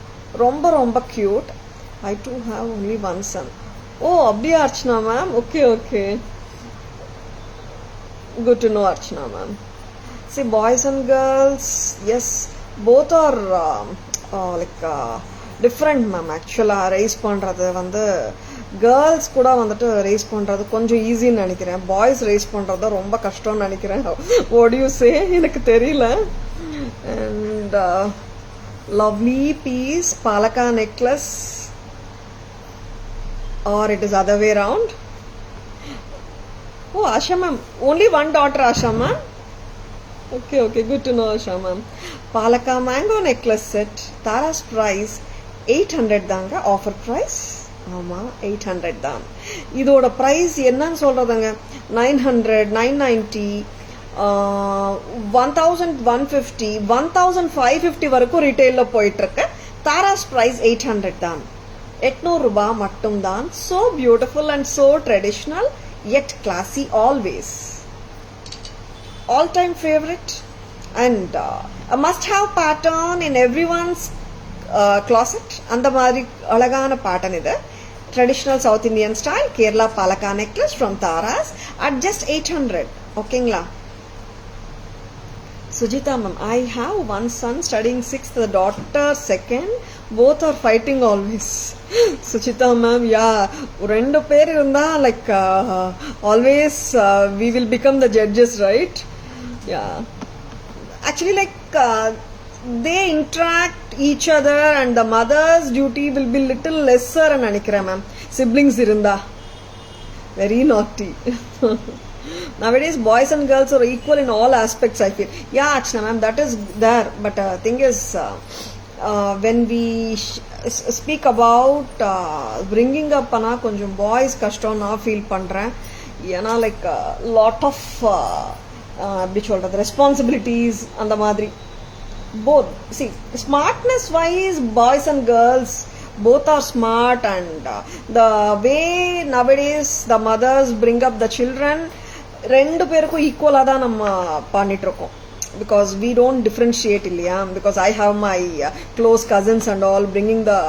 ரொம்ப ரொம்ப cute. I too have only one son. Oh, அப்படியே Archana ma'am. Okay okay, good to know Archana ma'am. See, boys and girls, yes, both are like different ma'am. Actually raise பண்றது வந்து girls கூட வந்துட்டு raise பண்றது கொஞ்சம் ஈஸின்னு நினைக்கிறேன். boys raise பண்றது ரொம்ப கஷ்டம்னு நினைக்கிறேன். what do you say? எனக்கு தெரியல. And lovely piece, Palaka necklace, or it is other way around. Oh, Asha ma'am, only one daughter Asha ma'am. Okay okay, good to know Asha ma'am. Palaka mango necklace set, Tara's price 800 தாங்க. Offer price ஆமா 800 தான். இதோட price என்னன்னு சொல்றதுங்க, 900, 990, 1150, 1550 வரைக்கும் ரீட்டைல்ல போயிட்டு இருக்கு. Tara's price 800 தான். 800 ரூபாய் மட்டும் தான். So beautiful and so traditional yet classy always. All time favorite and a must have pattern in everyone's closet. அந்த மாதிரி அழகான pattern இது. Traditional South Indian style Kerala Palaka necklace from Taras at just 800. ஓகேங்களா? Sujita ma'am, I have one son studying 6th, the daughter 2nd. Both are fighting always. Sujita ma'am, yeah, rendu per irundha like always we will become the judges, right? Yeah, actually like they interact each other and the mother's duty will be little lesser nu nenikiren ma'am. Siblings irundha very naughty. Nowadays boys and girls are equal in all aspects, I feel. Yeah Archana ma'am, that is there, but thing is when we speak about bringing up ana konjam boys kashtam na feel பண்றேன். ஏன்னா like lot of எப்படி சொல்றது responsibilities அந்த மாதிரி. Both, see, smartness wise boys and girls both are smart, and the way nowadays the mothers bring up the children ரெண்டு பேருக்கும் ஈக்குவலா தான் நம்ம பண்ணிட்டு இருக்கோம். Because we don't differentiate இல்லையா? Because I have my close cousins and all bringing the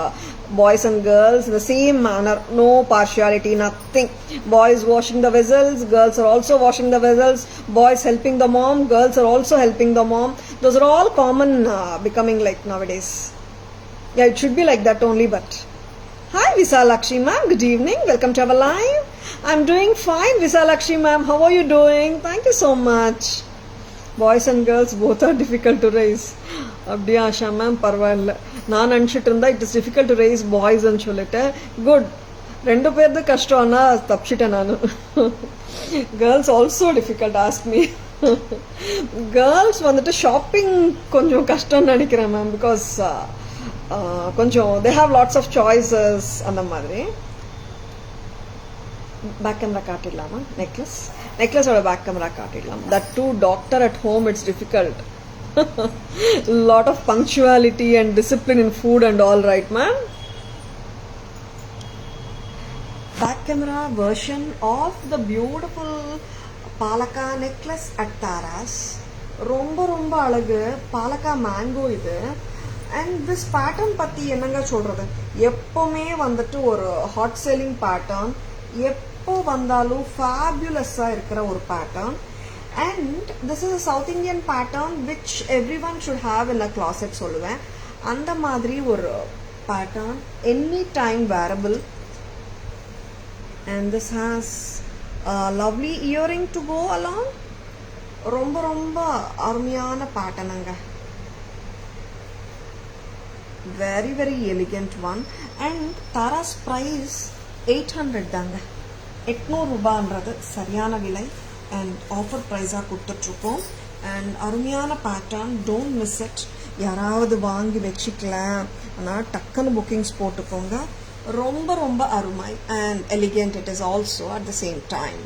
boys and girls in the same manner, no partiality, nothing. Boys washing the vessels, girls are also washing the vessels. Boys helping the mom, girls are also helping the mom. Those are all common becoming like nowadays. Yeah, it should be like that only. But hi Visalakshi ma'am, good evening, welcome to our live. I'm doing fine Visalakshi ma'am, how are you doing? Thank you so much. Boys and girls both are difficult to raise. அப்படியே Asha ma'am பரவாயில்ல, நான் நினச்சிட்டு இருந்தா it is difficult to raise boys சொல்லிட்டு. Good, ரெண்டு பேர்து கஷ்டம்னா தப்பிச்சிட்டேன் நான். Girls also difficult ask me. Girls வந்துட்டு ஷாப்பிங் கொஞ்சம் கஷ்டம்னு நினைக்கிறேன் மேம். பிகாஸ் கொஞ்சம் they have lots of choices அந்த மாதிரி. பேக் கேமரா காட்டிடலாமா? நெக்லஸோட பேக் கேமரா காட்டிடலாம். That too doctor at home it's difficult. Lot of punctuality and discipline in food and all, right ma'am? Back camera version of the beautiful Palaka necklace at Taras. ரொம்ப ரொம்ப அழகு. பாலக்கா mango இது. And this pattern பற்றி என்னங்க சொல்கிறது, எப்போவுமே வந்துட்டு ஒரு ஹாட் செல்லிங் பேட்டர்ன், எப்போ வந்தாலும் ஃபேபியுலஸாக இருக்கிற ஒரு pattern. And this is a South Indian pattern which everyone should have in a closet சொல்லுவேன். அந்த மாதிரி ஒரு pattern, any time wearable. And this has a lovely earring to go along. ரொம்ப ரொம்ப அருமையான பேட்டர்னுங்க. Very very elegant one. And Tara's price 800 தாங்க. 800 ரூபான்றது சரியான விலை. அண்ட் ஆஃபர் ப்ரைஸாக கொடுத்துட்ருக்கோம். அண்ட் அருமையான பேட்டர்ன், டோன்ட் மிஸ் இட். யாராவது வாங்கி வச்சுக்கலாம் ஆனால் டக்குன்னு புக்கிங்ஸ் போட்டுக்கோங்க. ரொம்ப ரொம்ப அருமை. And elegant it is also at the same time.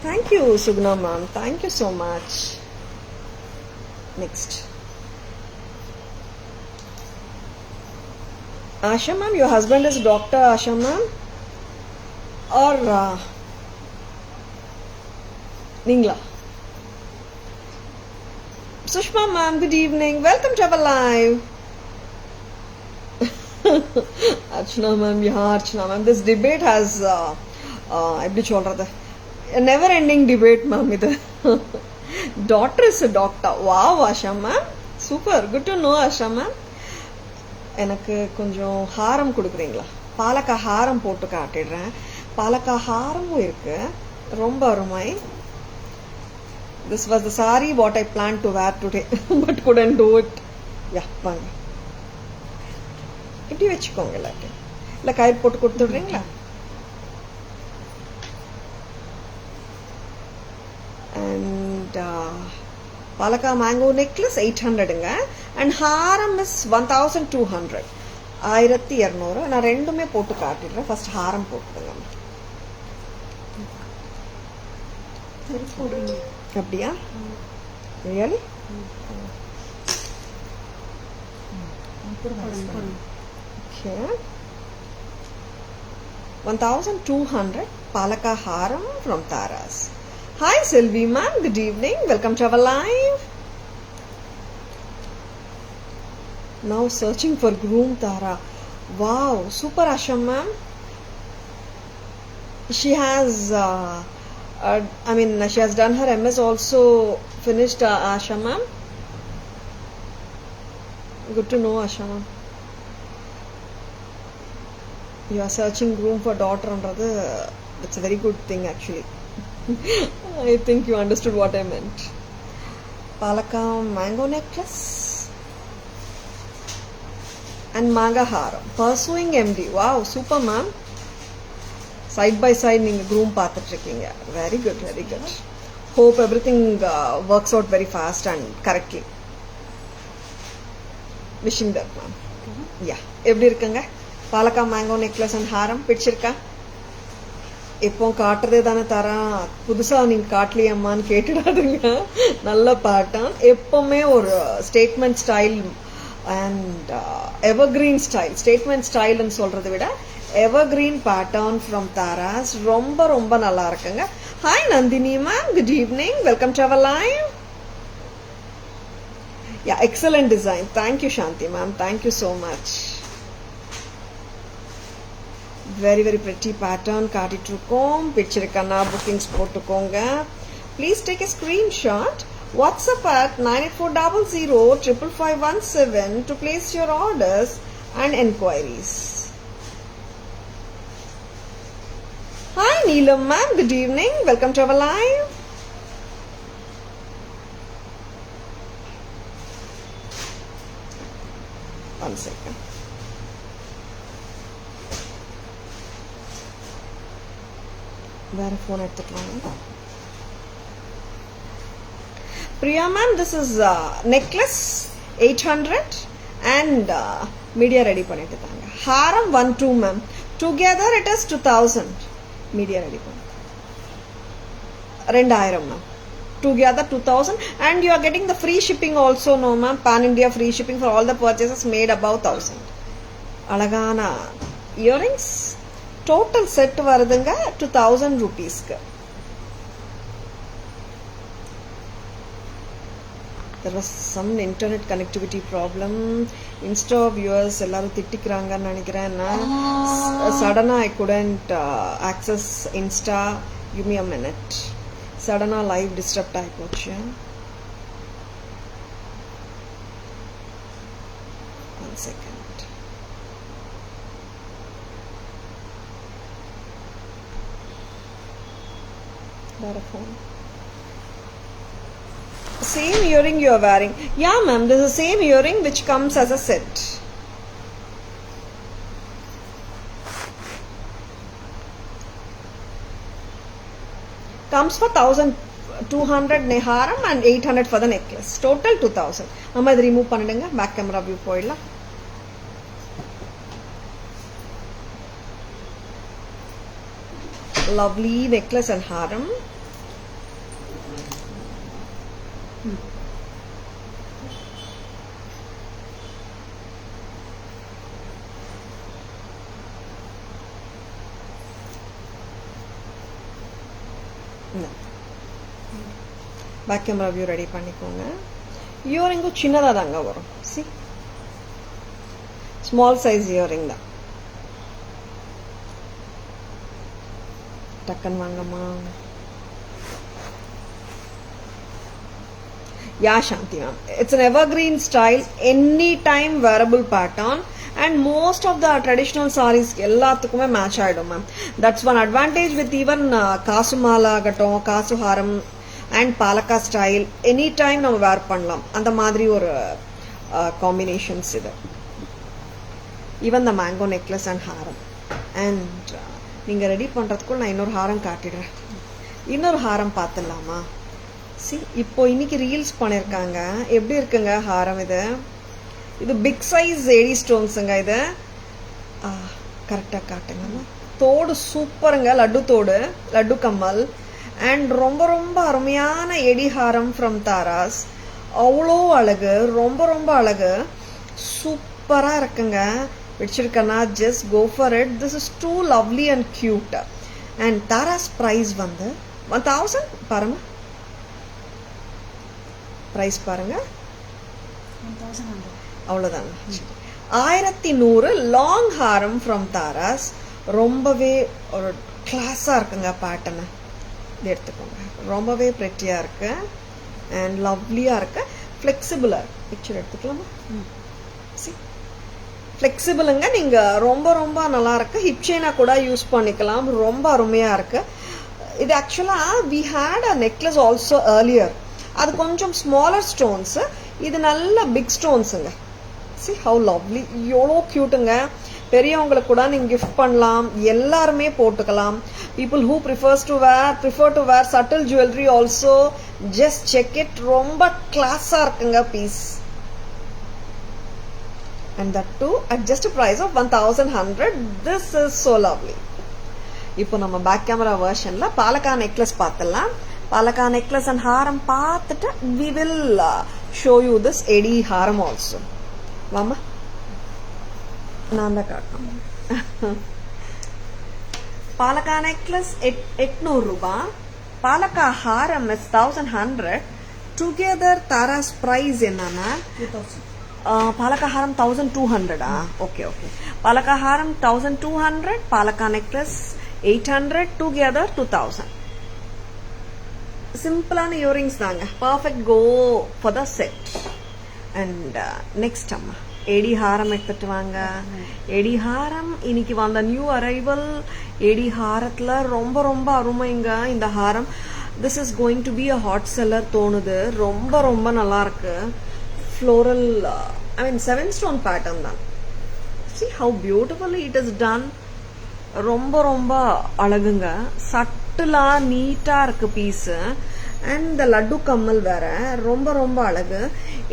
Thank you Suguna ma'am, thank you so much. Next Asha ma'am, your husband is Dr. Asha ma'am or Ningla? Sushma ma'am, good evening. Welcome to our live. Archana ma'am, yeah, Archana ma'am. This debate has எப்படி சொல்றது, a never ending debate ma'am இது. Daughter is a doctor. Wow, Asha ma'am. Super. Good to know, Asha ma'am. எனக்கு கொஞ்சம் ஹாரம் கொடுக்குறீங்களா? பாலக்கா ஹாரம் போட்டு காட்டிடுறேன். பாலக்கா ஹாரமும் இருக்கு, ரொம்ப அருமை. This was the saree what I planned to wear today but couldn't do it. Yeah, வாங்க இப்படி வச்சுக்கோங்க. இல்லை கயிறு போட்டு கொடுத்துடுறீங்களா? அண்ட் பாலக்கா மேங்கோ நெக்லஸ் 800ங்க. அண்ட் ஹாரம் இஸ் 1200, 1200. நான் ரெண்டுமே போட்டு காட்டிடுறேன். ஃபர்ஸ்ட் ஹாரம் போட்டுங்க. அப்படியா? Really? Okay. 1200 Palaka Haram from Taras. Hi Sylvie ma'am, good evening. Welcome to our live. Now searching for groom Tara. Wow, super Asha ma'am. She has she has done her MS also finished, Asha ma'am. Good to know, Asha ma'am. You are searching groom for daughter anradhu, that's a very good thing actually. I think you understood what I meant. Palaka mango necklace and manga haram. Pursuing MD. Wow, super ma'am. Side by side நீங்க groom பார்த்துட்டு இருக்கீங்க. Very good, very good. Hope everything works out very fast and correctly. Wishing that ma'am. Yeah. எப்படி இருக்குங்க? பாலக்கா mango necklace and ஹாரம் பிடிச்சிருக்கா? இப்போ காட்டுறதே தானே தரேன், புதுசா நீங்க காட்டலையம்மான்னு கேட்டுடாதுங்க. நல்ல பேட்டர்ன், எப்பவுமே ஒரு statement style and evergreen style. Statement ஸ்டைல்னு சொல்றதை விட எவர்கிரீன் பேட்டர்ன் ஃப்ரம் தாராஸ். ரொம்ப ரொம்ப நல்லா இருக்குங்க. Hi Nandini ma'am, good evening. Welcome to our live. Yeah, excellent design. Thank you Shanti ma'am, thank you so much. Very very pretty pattern காட்டிட்டு இருக்கோம். பிடிச்சிருக்கனா bookings போட்டுக்கோங்க. Please take a screenshot. WhatsApp at 9840055517 to place your orders and enquiries. Hi Neelam ma'am, good evening. Welcome to our live. One second. வேற phone எடுத்துக்கலாம். Priya ma'am, this is necklace 800 and media ready பண்ணிட்டு தாங்க. ஹாரம் 12 ma'am. Together it is 2000. Media ready பண்ணி 2000 ma'am. Together 2000 and you are getting the free shipping also, no ma'am. Pan India free shipping for all the purchases made above 1000. அழகான earrings total set வருதுங்க 2000 rupeesக்கு. There was some internet connectivity problem. Insta viewers எல்லாரும் திட்டிக்கிறாங்கன்னு நினைக்கிறேன். Suddenly I couldn't access Insta. Give me a minute. Suddenly live disrupt ஆயிப்போச்சு. One second. Phone. Same earring you are wearing. Yeah ma'am, this is the same earring which comes as a set. Comes for 1200 neharam and 800 for the necklace. Total 2000. நம்ம இதை remove பண்ணிடுங்க. Back camera view போயிடலாம். Lovely necklace and haram. Back camera view ready பண்ணிக்கோங்க. இயரிங்கும் சின்னதாக தாங்க வரும். C small size earring தான். டக்கன் வாங்கம்மா. Yeah Shanti ma'am, it's an evergreen style, anytime wearable pattern and most of the traditional sarees எல்லாத்துக்குமே match ஆயிடும் ma'am. That's one advantage with even காசு மாலா ஆகட்டும், காசு ஹாரம் அண்ட் பாலக்கா ஸ்டைல் எனி டைம் நம்ம வேர் பண்ணலாம். அந்த மாதிரி ஒரு காம்பினேஷன்ஸ் இது. Even the mango necklace and Haram. And நீங்கள் ரெடி பண்ணுறதுக்குள்ள நான் இன்னொரு ஹாரம் காட்டிடுறேன். இன்னொரு ஹாரம் பார்த்துடலாமா? சி இப்போ இன்னைக்கு ரீல்ஸ் பண்ணியிருக்காங்க. எப்படி இருக்குங்க ஹாரம்? இது பிக் சைஸ் ஏடி ஸ்டோன்ஸுங்க. இது கரெக்டாக காட்டுங்க. தோடு சூப்பருங்க, லட்டு தோடு, லட்டு கம்மல். அண்ட் ரொம்ப ரொம்ப அருமையான எடி ஹாரம் ஃப்ரம் தாராஸ். அவ்வளோ அழகு, ரொம்ப ரொம்ப அழகு, சூப்பராக இருக்குங்க. பிடிச்சிருக்கேன்னா just go for it. This is too lovely and cute. And Tara's price 1000 பாருங்க. ப்ரைஸ் பாருங்க, அவ்வளோதாங்க. 1100 லாங் ஹாரம் ஃப்ரம் தாராஸ். ரொம்பவே ஒரு கிளாஸாக இருக்குங்க பேட்டர்னு. இது எடுத்துக்கோங்க. ரொம்பவே ப்ரெட்டியாக இருக்கு அண்ட் லவ்லியாக இருக்கு, ஃப்ளெக்சிபிளாக இருக்கு. பிக்சர் எடுத்துக்கலாமா? சி ஃப்ளெக்சிபிளுங்க. நீங்கள் ரொம்ப ரொம்ப நல்லா இருக்கு. ஹிப் செயினாக கூட யூஸ் பண்ணிக்கலாம். ரொம்ப அருமையாக இருக்கு. இது ஆக்சுவலாக we had a necklace also earlier. அது கொஞ்சம் ஸ்மாலர் ஸ்டோன்ஸு, இது நல்ல பிக் ஸ்டோன்ஸுங்க. சி ஹவு லவ்லி, எவ்வளோ க்யூட்டுங்க. பெரியவங்களுக்கு கூட நீங்கள் கிஃப்ட் பண்ணலாம், எல்லாருமே போட்டுக்கலாம். People who prefer to wear subtle jewellery also, just check it. ரொம்ப கிளாஸாக இருக்குங்க piece. And that too at just price of 1100. This is so lovely. இப்போ நம்ம பேக் கேமரா வெர்ஷனில் பாலக்கா நெக்லஸ் பார்த்துடலாம். பாலக்கா நெக்லஸ் அண்ட் ஹாரம் பார்த்துட்டு we will show you this AD haram also. வாமா, நான் தான் காட்டணும். பாலக்கா நெக்லஸ் 800 ரூபாய். பாலக்கா ஹாரம் இஸ் 1100. டுகெதர் தாராஸ் பிரைஸ் என்னன்னா 2000. பாலக்கா ஹாரம் 1200. Okay okay. பாலக்கா ஹாரம் 1200, பாலக்கா நெக்லஸ் 800, டுகெதர் 2000. சிம்பிளான இயரிங்ஸ் தாங்க. Perfect go for the set. And next அம்மா எடி ஹாரம் எடுத்துட்டு வாங்க. எடி ஹாரம் இன்னைக்கு வந்த நியூ அரைவல். எடி ஹாரத்தில் ரொம்ப ரொம்ப அருமைங்க இந்த ஹாரம். This is going to be a hot seller தோணுது. ரொம்ப ரொம்ப நல்லா இருக்கு. ஃப்ளோரல், ஐ மீன் 7 ஸ்டோன் பேட்டர்ன் தான். see how beautifully it is done. ரொம்ப ரொம்ப அழகுங்க. சட்ட சட்டிலாக நீட்டாக இருக்குது பீஸு. அண்ட் இந்த லட்டு கம்மல் வேற ரொம்ப ரொம்ப அழகு.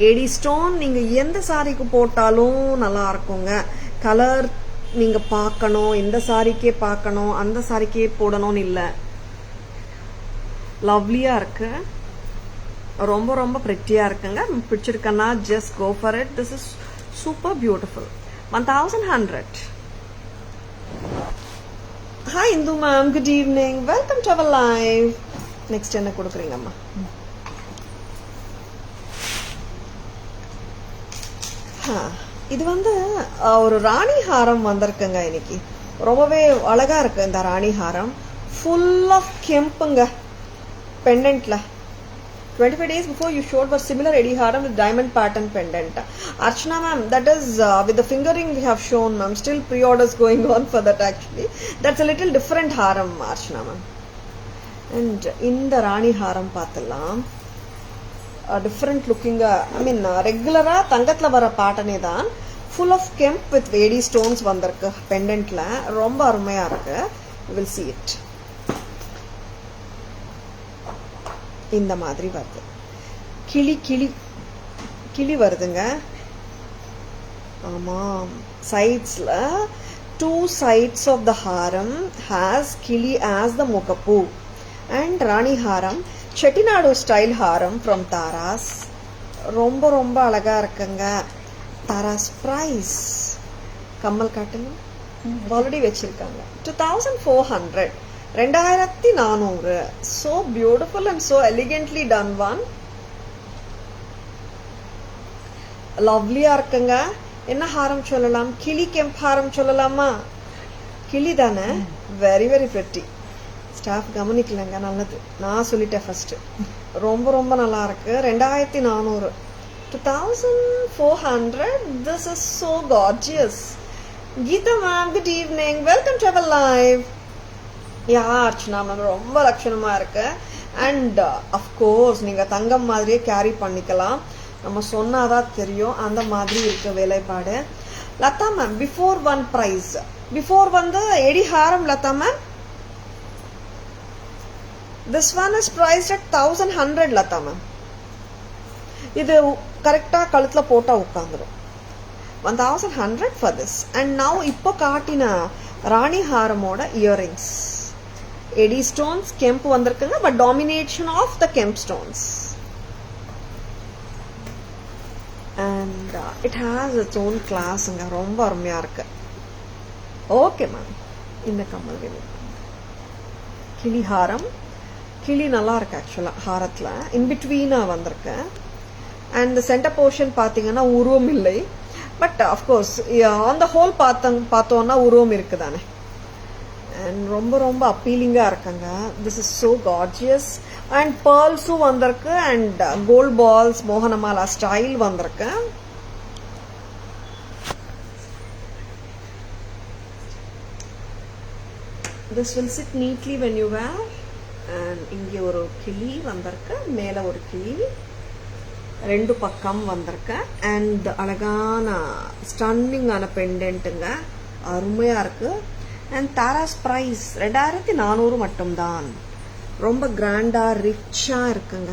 ஏடி ஸ்டோன் நீங்கள் எந்த சாரிக்கு போட்டாலும் நல்லா இருக்குங்க. கலர் நீங்கள் பார்க்கணும், இந்த சாரிக்கே பார்க்கணும், அந்த சாரிக்கே போடணும்னு இல்லை. லவ்லியாக இருக்கு, ரொம்ப ரொம்ப ப்ரிட்டியாக இருக்குங்க. பிடிச்சிருக்கன்னா just go for it. This is super beautiful. 1100. Hi Indu ma'am, good evening, welcome to our live. Next என்ன கொடுக்குறீங்கம்மா? இது வந்து ஒரு ராணி ஹாரம் வந்திருக்குங்க இன்னைக்கு. ரொம்பவே அழகா இருக்கு இந்த ராணி ஹாரம். ஃபுல் ஆஃப் கெம்புங்க பெண்டன்ட்ல. 25 days before you showed for similar Eddie Haram with diamond pattern pendant. Archana ma'am, that is with the fingering we have shown ma'am. Still pre-orders going on for that actually. That's a little different haram Archana ma'am. And in the Rani haram paathalam different looking I mean regular tangathla vara pattern dhaan full of kemp with Eddie stones vandirukku pendant la. Romba arumaiya irukku. You will see it. இந்த மாதிரி வருது. கிளி கிளி கிளி வருதுங்க. ஆமாம், சைட்ஸ்ல 2 sides of the haram has kili as the mokapu. And Rani haram Chettinadu style haram from Taras. ரொம்ப ரொம்ப அழகா இருக்குங்க. Taras price கம்மல் காட்டுங்க. ஆல்ரெடி வச்சிருக்காங்க. 2400. 2400. So beautiful and so elegantly done one. Lovely இருக்குங்க. என்ன ஹாரம் சொல்லலாம்? கிளி கெம்ப் ஹாரம் சொல்லலாமா? கிளி தானே? Very very pretty. ஸ்டாஃப் கவனிக்கலங்க, நல்லது. நான் சொல்லிட்டேன் ஃபர்ஸ்ட். ரொம்ப ரொம்ப நல்லா இருக்கு. 2400. 2400. This is so gorgeous. Geeta ma'am, good evening. Welcome to our live. Archana ma'am ரொம்ப லட்சணமா இருக்கு. அண்ட் அஃப்கோர்ஸ் நீங்க தங்கம் மாதிரியே கேரி பண்ணிக்கலாம். நம்ம சொன்னாதான் தெரியும், அந்த மாதிரி இருக்கு வேலைப்பாடு. Latha ma'am, before one price. Before வந்து AD haram Latha ma'am. This one is priced at 1100 Latha ma'am. இது கரெக்டா கழுத்துல போட்டா உட்காந்துரும். 1100 ஃபார் திஸ். அண்ட் நவ் இப்போ காட்டின ராணி ஹாரமோட இயரிங்ஸ். Eddie stones kemp வந்திருக்குங்க, but domination of the kemp stones. And it has its own class. ரொம்ப அருமையா இருக்கு. ஓகே மேம், இந்த கம்மல் வேணும். கிளி ஹாரம். கிளி நல்லா இருக்கு ஆக்சுவலா ஹாரத்துல. இன் பிட்வீனா வந்திருக்கு. அண்ட் சென்டர் போர்ஷன் பாத்தீங்கன்னா உருவம் இல்லை. But of course on the whole பார்த்தோம்னா உருவம் இருக்குதானே. அண்ட் ரொம்ப ரொம்ப அப்பீலிங்கா இருக்குங்க. This is so gorgeous. And பேர்ல்ஸும் வந்திருக்கு. And gold balls Mohanamala style வந்திருக்கு. This will sit neatly when you wear. And இங்கே ஒரு கிளி வந்திருக்கு, மேல ஒரு கிளி, 2 பக்கம் வந்திருக்கு. அண்ட் அழகான ஸ்டன்னிங்கான பெண்டன்ட்டுங்க, அருமையா இருக்கு. அண்ட் தாராஸ் பிரைஸ் 2400 மட்டும்தான். ரொம்ப கிராண்டா ரிச்சா இருக்குங்க.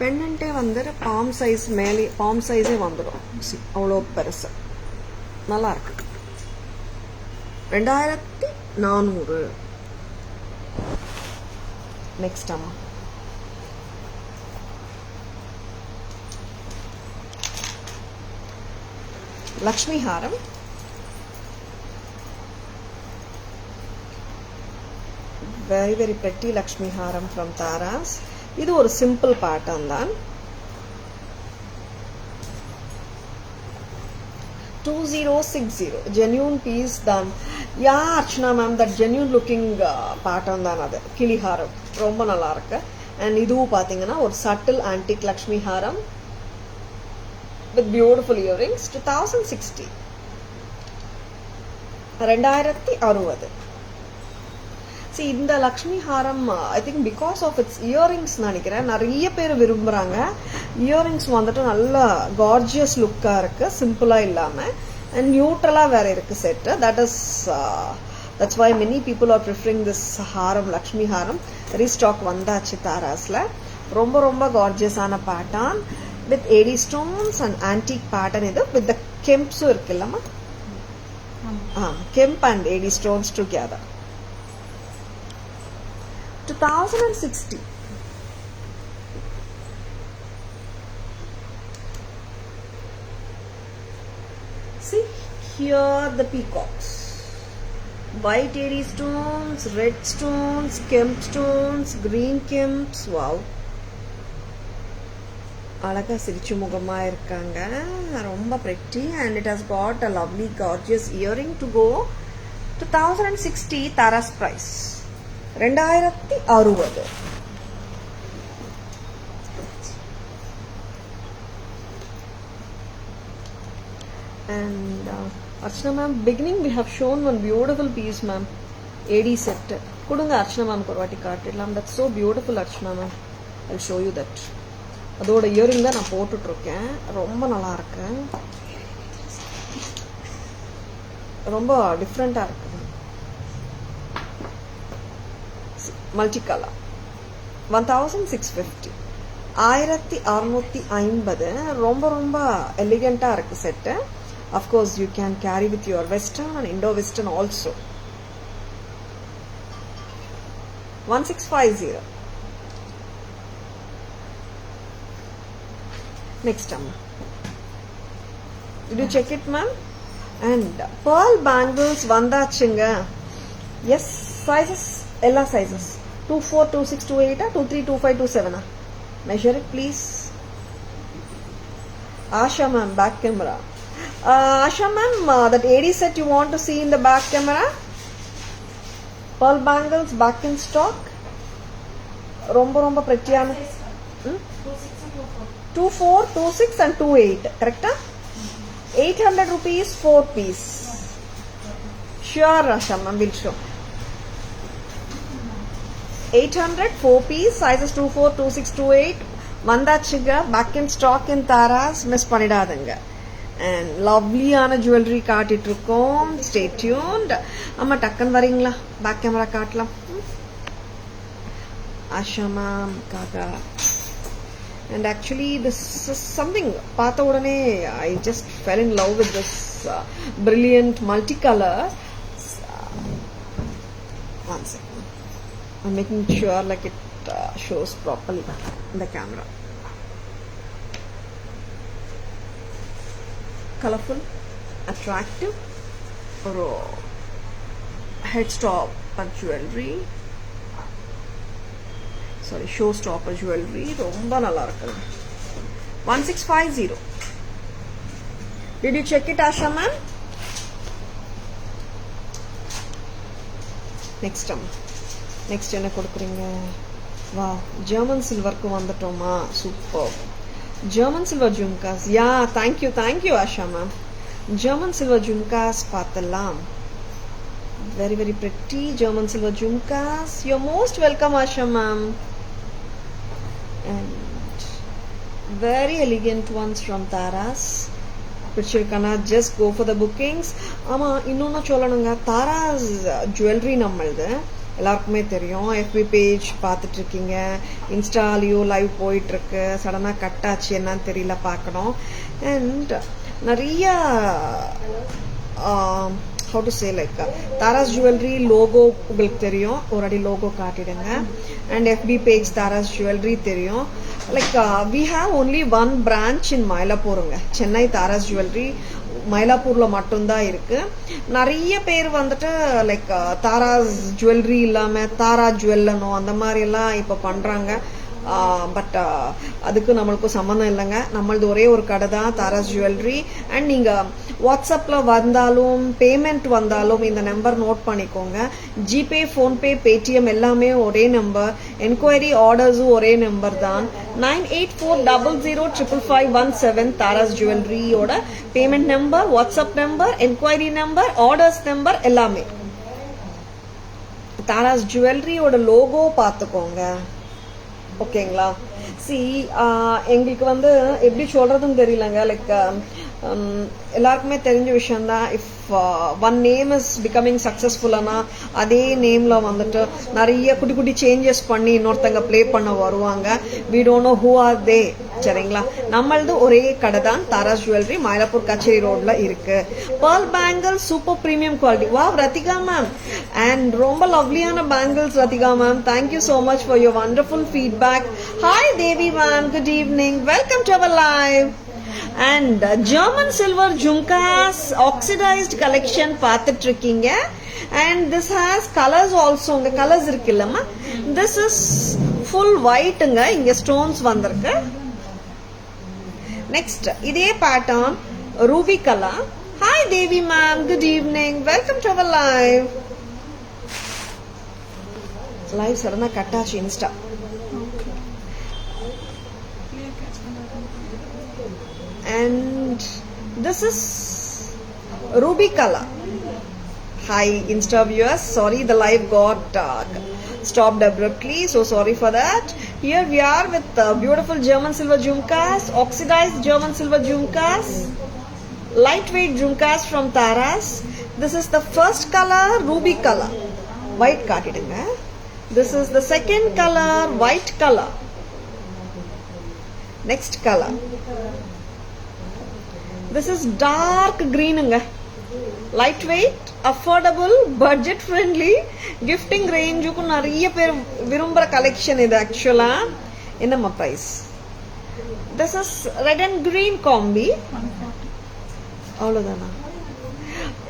பெண்டன்ட்டே வந்து பாம் சைஸ் மேலே, பாம் சைஸே வந்துடும். அவ்வளோ பெருசு, நல்லா இருக்கு. 2400. நெக்ஸ்ட் அம்மா, லக்ஷ்மி ஹாரம். Very very pretty Lakshmi Haram from Tara's. இது ஒரு சிம்பிள் பேட்டர்ன் தான். 2060 genuine piece தான். Archana ma'am, that genuine looking pattern தான் அது. கிளி ஹாரம் ரொம்ப நல்லா இருக்கு. அண்ட் இதுவும் பாத்தீங்கன்னா ஒரு subtle antique Lakshmi Haram with beautiful earrings. 2060. 2060. இந்த Lakshmi haram I think because of it's earrings நினைக்கிறேன் நிறைய பேர் விரும்புறாங்க. இயரிங்ஸ் வந்துட்டு நல்ல கார்ஜியஸ் லுக்கா இருக்கு, சிம்பிளா இல்லாம. அண்ட் நியூட்ரலா வேற இருக்கு set. That is That's why many people are preferring this haram, Lakshmi haram. Restock vandachu Tarasla. Romba gorgeous ana pattern with AD stones and antique pattern idu with the kemps irukilla kemp and AD stones together. 2060. See here the peacocks. White AD stones, red stones, kemp stones, green kemps. Wow. அழகா சிரிச்சு முகமா இருக்காங்க. ரொம்ப pretty and it has got a lovely gorgeous earring to go. 2060 Tara's price 2060. And Archana ma'am, beginning we have shown one beautiful piece ma'am, AD set. Kudunga Archana ma'am korvati kaatidlam. That's so beautiful Archana ma'am. I'll show you that. அதோட earring தான் நான் போட்டுட்டு இருக்கேன். ரொம்ப நல்லா இருக்கு, ரொம்ப டிஃப்ரெண்டா இருக்கு. Multi colour 1650 1650. ரொம்ப எலிகண்டா இருக்கு set. Of course you can carry with your western and Indo western also. 1650. Next time, did you check it ma'am? And pearl bangles vandachunga. Yes, sizes ella sizes 24 26 28 23 25 27. Measure it please. Asha ma'am, back camera. Asha ma'am, that AD set you want to see in the back camera? Pearl bangles back in stock. Romba prettyana. 24, 26 and 28. Correct? 800 rupees 4 piece. Sure Asha ma'am, will show. 800 4 piece, sizes 24, 26, 28. Vandachuga, back in stock in Tara's. Miss panidadanga. And lovely ana jewelry kaatitrukom. Stay tuned. Amma takkan varingla, back camera kaatlam. Asha ma'am kaga. And actually this is something paatha udane I just fell in love with this brilliant multicolor. One second, I'm making sure like it shows properly in the camera. Colorful, attractive, headstop jewelry. Sorry, showstopper jewelry. Romba nalla irukku. 1650. Did you check it Asha ma'am? Next என்ன கொடுக்குறீங்க? Wow, German silver க்கு வந்துட்டோமா? Super. German silver jhumkas. Yeah, thank you Asha ma'am. German silver jhumkas paathalam. Very pretty German silver jhumkas. You're most welcome Asha ma'am. And very elegant ones from Tara's. Pichirkana, just go for the bookings. Ama innona solanunga, Tara's jewelry நம்மளது எல்லாருக்குமே தெரியும். FB page பார்த்துட்டு இருக்கீங்க, இன்ஸ்டாலையும் live போயிட்டு இருக்கு. சடனா cut ஆச்சு என்னன்னு தெரியல, பார்க்கணும். அண்ட் நிறைய how to say like Tara's jewelry logo உங்களுக்கு தெரியும், ஒரு அடி logo காட்டிடுங்க. And FB page Tara's jewelry தெரியும். Like we have only one branch in மயிலாப்பூருங்க. Chennai Tara's jewelry மயிலாப்பூர்ல மட்டும்தான் இருக்கு. நிறைய பேர் வந்துட்டு லைக் Tara's jewelry இல்லாம தாரா ஜுவல்லனோ அந்த மாதிரி எல்லாம் இப்ப பண்றாங்க. பட் அதுக்கு நம்மளுக்கும் சம்மந்தம் இல்லைங்க. நம்மளது ஒரே ஒரு கடை தான் Tara's jewelry. அண்ட் நீங்க வாட்ஸ்அப்ல வந்தாலும் பேமெண்ட் வந்தாலும் இந்த நம்பர் நோட் பண்ணிக்கோங்க. ஜிபே, போன்பே, பேடிஎம் எல்லாமே ஒரே நம்பர். என்கொயரி ஆர்டர்ஸும் ஒரே நம்பர் தான். 9840055517 Tara's jewelry ஓட payment number, WhatsApp number, enquiry number, orders number எல்லாமே. Tara's jewelry ஓட லோகோ பார்த்துக்கோங்க, ஓகேங்களா? see எங்களுக்கு வந்து எப்படி சொல்றதுன்னு தெரியலங்க லைக் எல்லாருக்குமே தெரிஞ்ச விஷயம் தான் if one name is becoming சக்சஸ்ஃபுல்லானா அதே நேம்ல வந்துட்டு நிறைய குட்டி குட்டி சேஞ்சஸ் பண்ணி இன்னொருத்தங்க ப்ளே பண்ண வருவாங்க. We don't know who are they. சரிங்களா, நம்மளது ஒரே கடை தான் தாராஸ் ஜுவல்லரி மயிலாப்பூர் கச்சேரி ரோட்ல இருக்கு. Pearl bangle super premium quality. Wow Rathika ma'am, and ரொம்ப லவ்லியான bangles Rathika ma'am. Thank you so much for your wonderful feedback. Hi Devi ma'am, good evening, welcome to our live. And German silver jhumkas oxidized collection பார்த்துட்டு இருக்கீங்க. And this has colors also. உங்க colours இருக்குல்லம்மா. This is full whiteங்க, இங்க stones வந்திருக்கு. Next இதே pattern ruby color. Hi Devi ma'am, good evening, welcome to our live. Live சடனா கட்டாச்சு Insta. And this is ruby color. Hi Insta viewers, sorry the live got stopped abruptly, so sorry for that. Here we are with beautiful German silver jhumkas, oxidized German silver jhumkas, lightweight jhumkas from Taras. This is the first color, ruby color, white kaatidunga. This is the second color, white color. Next color, this is dark green anga, lightweight, affordable, budget friendly, gifting range ku nariya per virumbra collection idu. Actually enna price? This is red and green combi. avladana,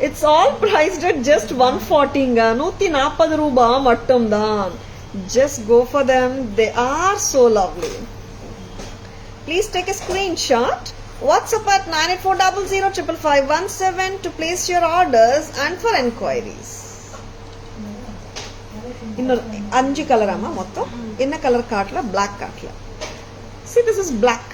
it's all priced at just 140 nga, 140 ரூபா மட்டும் தான். Just go for them, they are so lovely. Please take a screenshot. WhatsApp at 9840055517 to place your orders and for enquiries. இன்னொரு 5 colour ஆமா மொத்தம். என்ன colour காட்டல? black காட்டல. See, this is black.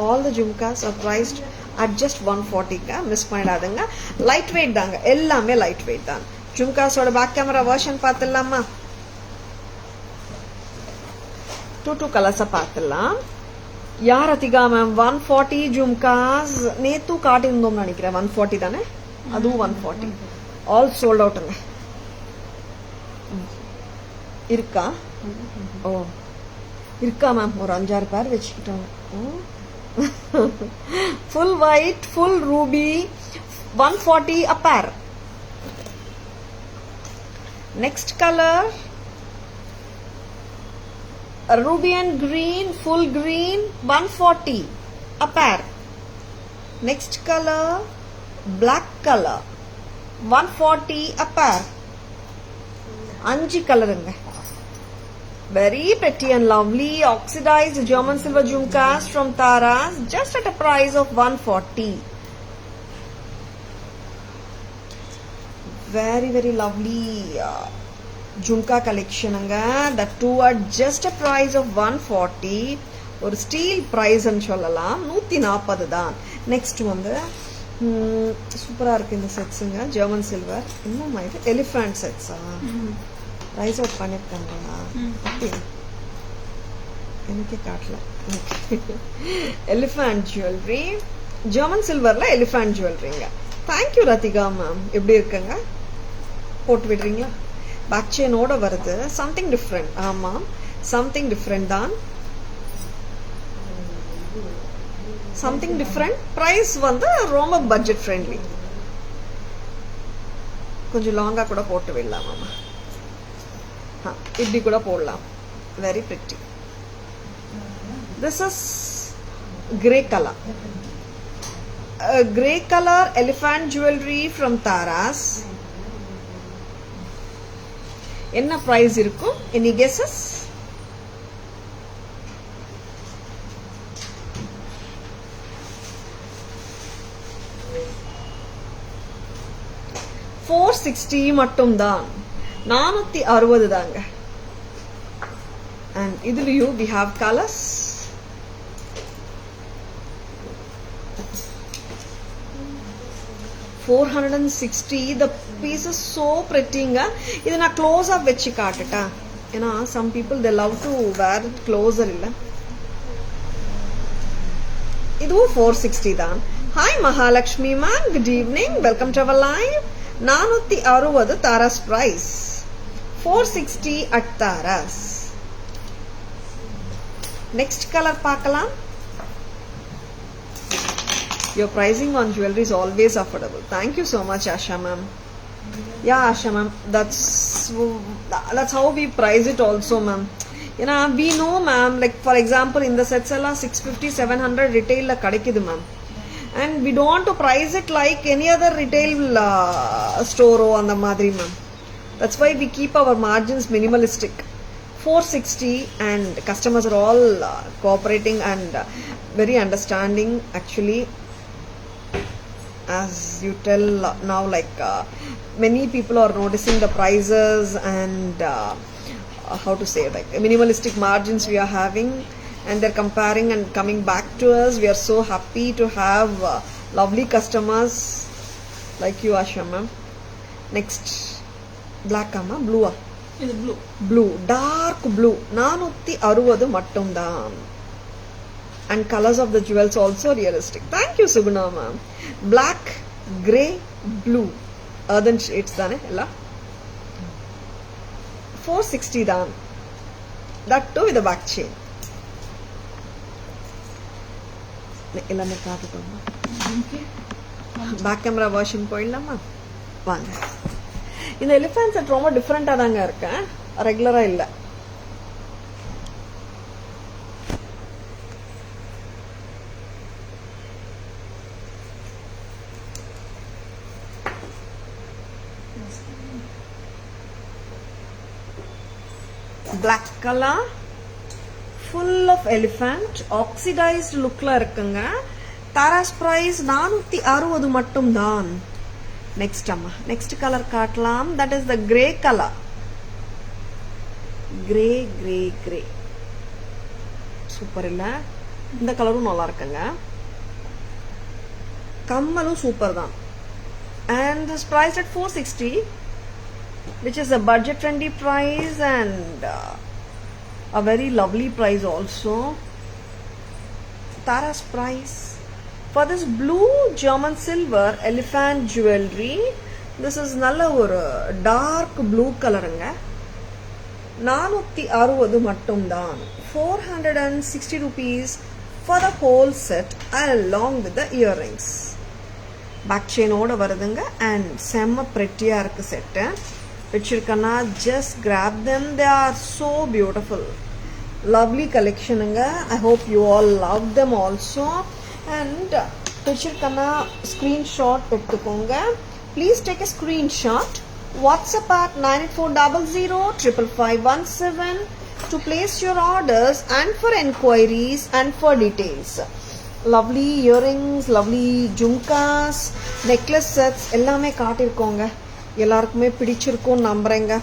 All the jhumkas are priced at just 140 ka. Miss பண்ணிடாதீங்க. Light weight தாங்க, எல்லாமே light weight தான். ஜும்காஸோட பேக் கேமரா வெர்ஷன் பார்த்துடலாமா? 2 கலர்ஸை பார்த்துடலாம். யார் அதிகா மேம்? 140 ஜும்காஸ் நேத்து காட்டியிருந்தோம் நினைக்கிறேன். 140 தானே? அதுவும் 140. ஆல் சோல்ட் அவுட்டுங்க. இருக்கா? ஓ இருக்கா மேம்? ஒரு 5-6 பேர் வச்சுக்கிட்டோம். Full white, full ruby, 140 a pair. Next color, ruby and green, full green, 140 a pair. Next color, black color, 140 a pair. 5 colorங்க. Very pretty and lovely oxidized German silver jhumkas from Taras, just at a price of 140. Very very lovely jhumka collection anga. That too at just a price of 140. ஒரு steel ப்ரைஸ்ன்னு சொல்லலாம். 140 தான். Next வந்து சூப்பரா இருக்கு இந்த செட்ஸுங்க. German silver. என்னம்மா இது? Elephant செட்ஸா? ரைஸ் அவுட் பண்ணிருக்காங்களா? அப்படி எனக்கே காட்டல. எலிஃபண்ட் ஜுவல்லரி, ஜெர்மன் சில்வர்ல எலிஃபண்ட் ஜுவல்லரிங்க. Thank you Rathika ma'am. எப்படி இருக்குங்க? போட்டு விடுறீங்களா? பேக் செயினோட வருது. Something different. ஆமா, சம்திங் டிஃப்ரெண்ட் தான். Something different. பிரைஸ் வந்து ரொம்ப பட்ஜெட் ஃப்ரெண்ட்லி. கொஞ்சம் லாங்கா கூட போட்டு விடலாம் மாமா. இப்படி கூட போடலாம். Very pretty. This is grey colour. Grey color elephant jewelry from Taras. என்ன price இருக்கும்? Any guesses? $460 மட்டும் தான். 460 தாங்க. And இதுலயும் we have colors. $460. The piece is so pretty. இது நான் க்ளோஸ் அப் வச்சு காட்டுட்டா. ஏன்னா some people they love to wear it closer இல்ல. இதுவும் 460 தான். Hi Mahalakshmi ma'am, good evening, welcome to our live. 460 Tara's price, 460 at Tara's. Next colour பார்க்கலாம். Your pricing on jewelry is always affordable. Thank you so much, Asha ma'am. Yeah, Asha ma'am, that's how we price it also, ma'am. You know, we know, ma'am, like for example in the sets alla 650 700 retail la kadikkudu, ma'am, and we don't want to price it like any other retail store o and the madri, ma'am. That's why we keep our margins minimalistic. 460, and customers are all cooperating and very understanding actually. As you tell now, like many people are noticing the prices and how to say, like minimalistic margins we are having, and they're comparing and coming back to us. We are so happy to have lovely customers like you, Asha ma'am. Next, black amma, blue ah? This is blue. Blue, dark blue, 460 mattum dhaan. And colors of the jewels also realistic. Thank you, Suguna ma'am. Black, grey, blue, earthen shades dane ella. 460 dhaan. That too with a back chain. Ella ne kaatutoma. Back camera version poidalama. Vaanga. இந்த elephant set ரொம்ப டிஃப்ரெண்டா தாங்க இருக்கு, ரெகுலரா இல்ல. Black color, full of elephant, oxidized look la இருக்குங்க. Tara's price 460 மட்டும் தான். Next amma, next color காட்டலாம். That is the grey color. Grey. Super இல்ல? இந்த கலரும் நல்லா இருக்குங்க. கம்மலும் சூப்பர் தான். And this priced at 460, which is a budget friendly price and a very lovely price also. Tara's price for this blue German silver elephant jewelry, this is nalla oru dark blue coloranga, 460 mattum dhaan. 460 rupees for the whole set along with the earrings. Back chain oda varudunga and semma pretty ah irukku set. Vechirukana, just grab them, they are so beautiful. Lovely collection anga. I hope you all love them also. And vechirukana, screenshot pettukonga. Please take a screenshot. WhatsApp at 9400 to place your orders and for enquiries and for details. Lovely earrings, lovely jhumkas, necklace sets எல்லாமே காட்டிருக்கோங்க. எல்லாருக்குமே பிடிச்சிருக்கும் நம்புறேங்க.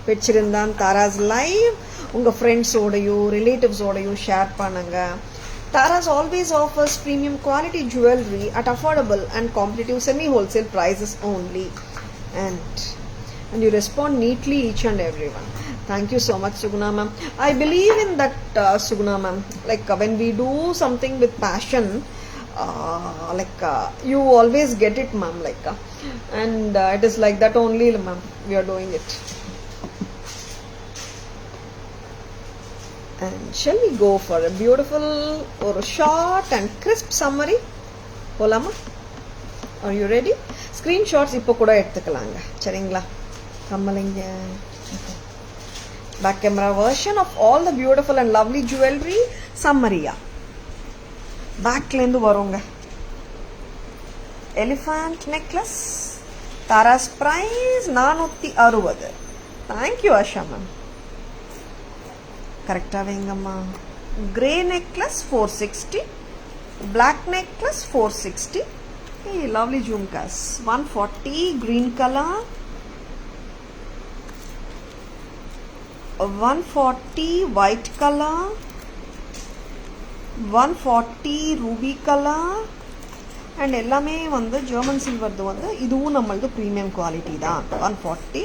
பிடிச்சிருந்தான் Tara's live உங்க ஃப்ரெண்ட்ஸோடையோ ரிலேட்டிவ்ஸோடையோ share பண்ணுங்க. Taras always offers premium quality jewelry at affordable and competitive semi-wholesale prices only. And you respond neatly each and everyone. Thank you so much, Suguna ma'am. I believe in that, Suguna ma'am. Like when we do something with passion, you always get it, ma'am. And it is like that only, ma'am. We are doing it. And shall we go for a beautiful or a short and crisp summary? Polama? Are you ready? Screenshots ipo kuda eduthukalanga. Seringla? Kammalinga. Back camera version of all the beautiful and lovely jewelry summary. Back lendu varunga. Elephant necklace. Tara's price 460. Thank you, Asha ma'am. Correct avengama. Grey necklace 460. Black necklace 460. Hey, lovely jhumkas. 140 green color. 140 white color. 140 ruby color. And எல்லாமே வந்து German சில்வர்து வந்து இதுவும் நம்மளது premium quality தான். 140.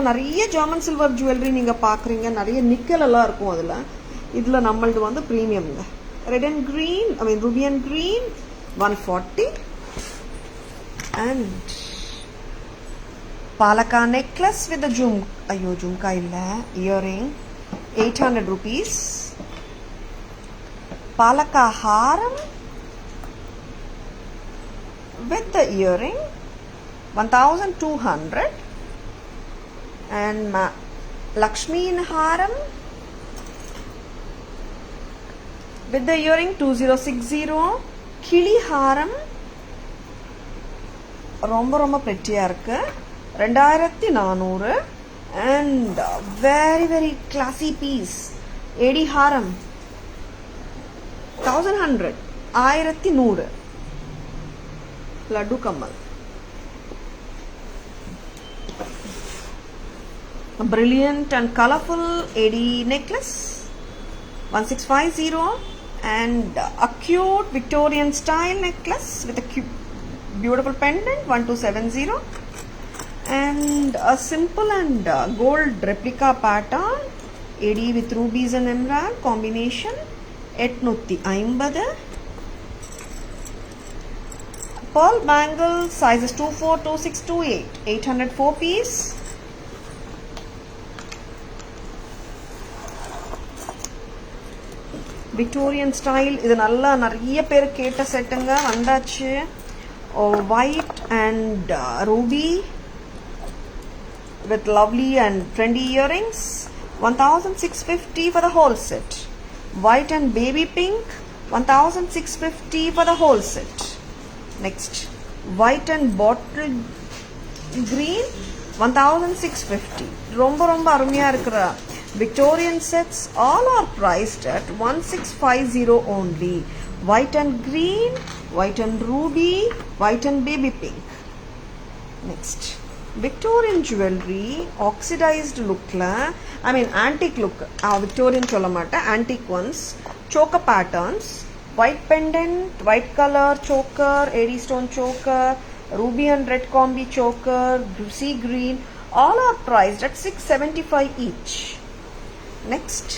நிறைய German silver jewellery நீங்க பாக்குறீங்க, நிறைய நிக்கல் எல்லாம் இருக்கும் அதுல. இதுல நம்மளது வந்து ப்ரீமியம்ங்க. red and green, ruby and green, 140. And palaka necklace with the jhumka illa, earring, 800 rupees. Palaka haram with the earring, 1200. And Lakshmi in haram with the earring, 2060. Kili haram ரொம்ப pretty-ஆ இருக்கு, 2400. And very very classy piece, AD haram, 1100, 1100. Laddu kamal, a brilliant and colorful AD necklace, 1650. And a cute Victorian style necklace with a cute beautiful pendant, 1270. And a simple and gold replica pattern, AD with rubies and emerald combination, 850. Pearl bangle, sizes 24, 26, 28, 804 piece. Victorian style, இது நல்லா நிறைய பேர் கேட்ட செட்டுங்க, வந்தாச்சு. White and ruby with lovely and trendy earrings, 1650 for the whole set. White and baby pink, 1650 for the whole set. Next, white and bottle green, 1650. ரொம்ப அருமையா இருக்கிற Victorian sets all are priced at 1650 only. White and green, white and ruby, white and baby pink. Next, Victorian jewelry, oxidized look la, antique look, Victorian cholamata, antique ones, choker patterns, white pendant, white color choker, AD stone choker, ruby and red combi choker, sea green, all are priced at 675 each. Next,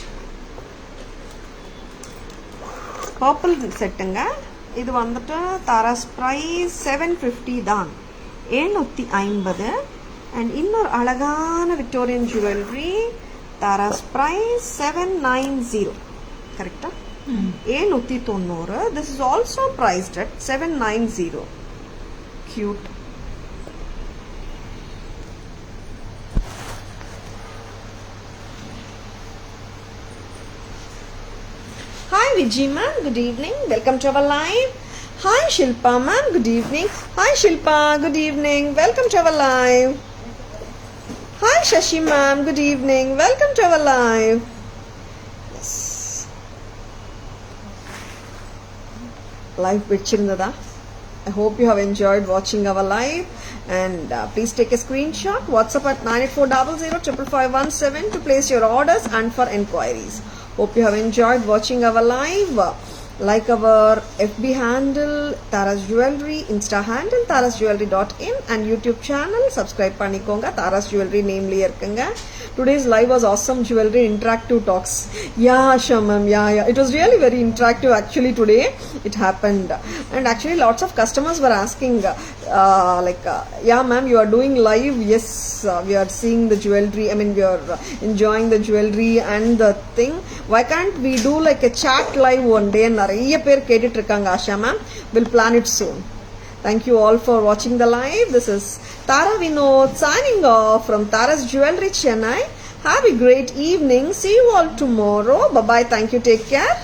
purple செட்டுங்க, இது வந்துட்டு Tara's price 750 தான், 750. and இன்னொரு அழகான Victorian jewelry, Tara's price 790. கரெக்டா? 790. This is also priced at 790. Cute. Hi Vijay ma'am, good evening. Welcome to our live. Hi Shilpa ma'am, good evening. Hi Shilpa, good evening. Welcome to our live. Hi Shashi ma'am, good evening. Welcome to our live. Yes. Live pichirundada. I hope you have enjoyed watching our live. And please take a screenshot. WhatsApp at 9840055517 to place your orders and for enquiries. Hope you have enjoyed watching our live. Like our FB handle Taras Jewelry, Insta handle tarasjewelry.in, and YouTube channel subscribe பண்ணிக்கோங்க. Taras Jewelry nameலயே இருக்குங்க. Today's live was awesome jewelry interactive talks. Yeah, Asha ma'am, yeah. It was really very interactive actually today. It happened. And actually lots of customers were asking yeah ma'am, you are doing live. Yes, we are seeing the jewelry. We are enjoying the jewelry and the thing. Why can't we do like a chat live one day? நிறைய பேர் கேட்டுட்டு இருக்காங்க Asha ma'am. We'll plan it soon. Thank you all for watching the live. This is Tara Vinod signing off from Taras Jewelry, Chennai. Have a great evening. See you all tomorrow. Bye bye. Thank you. Take care.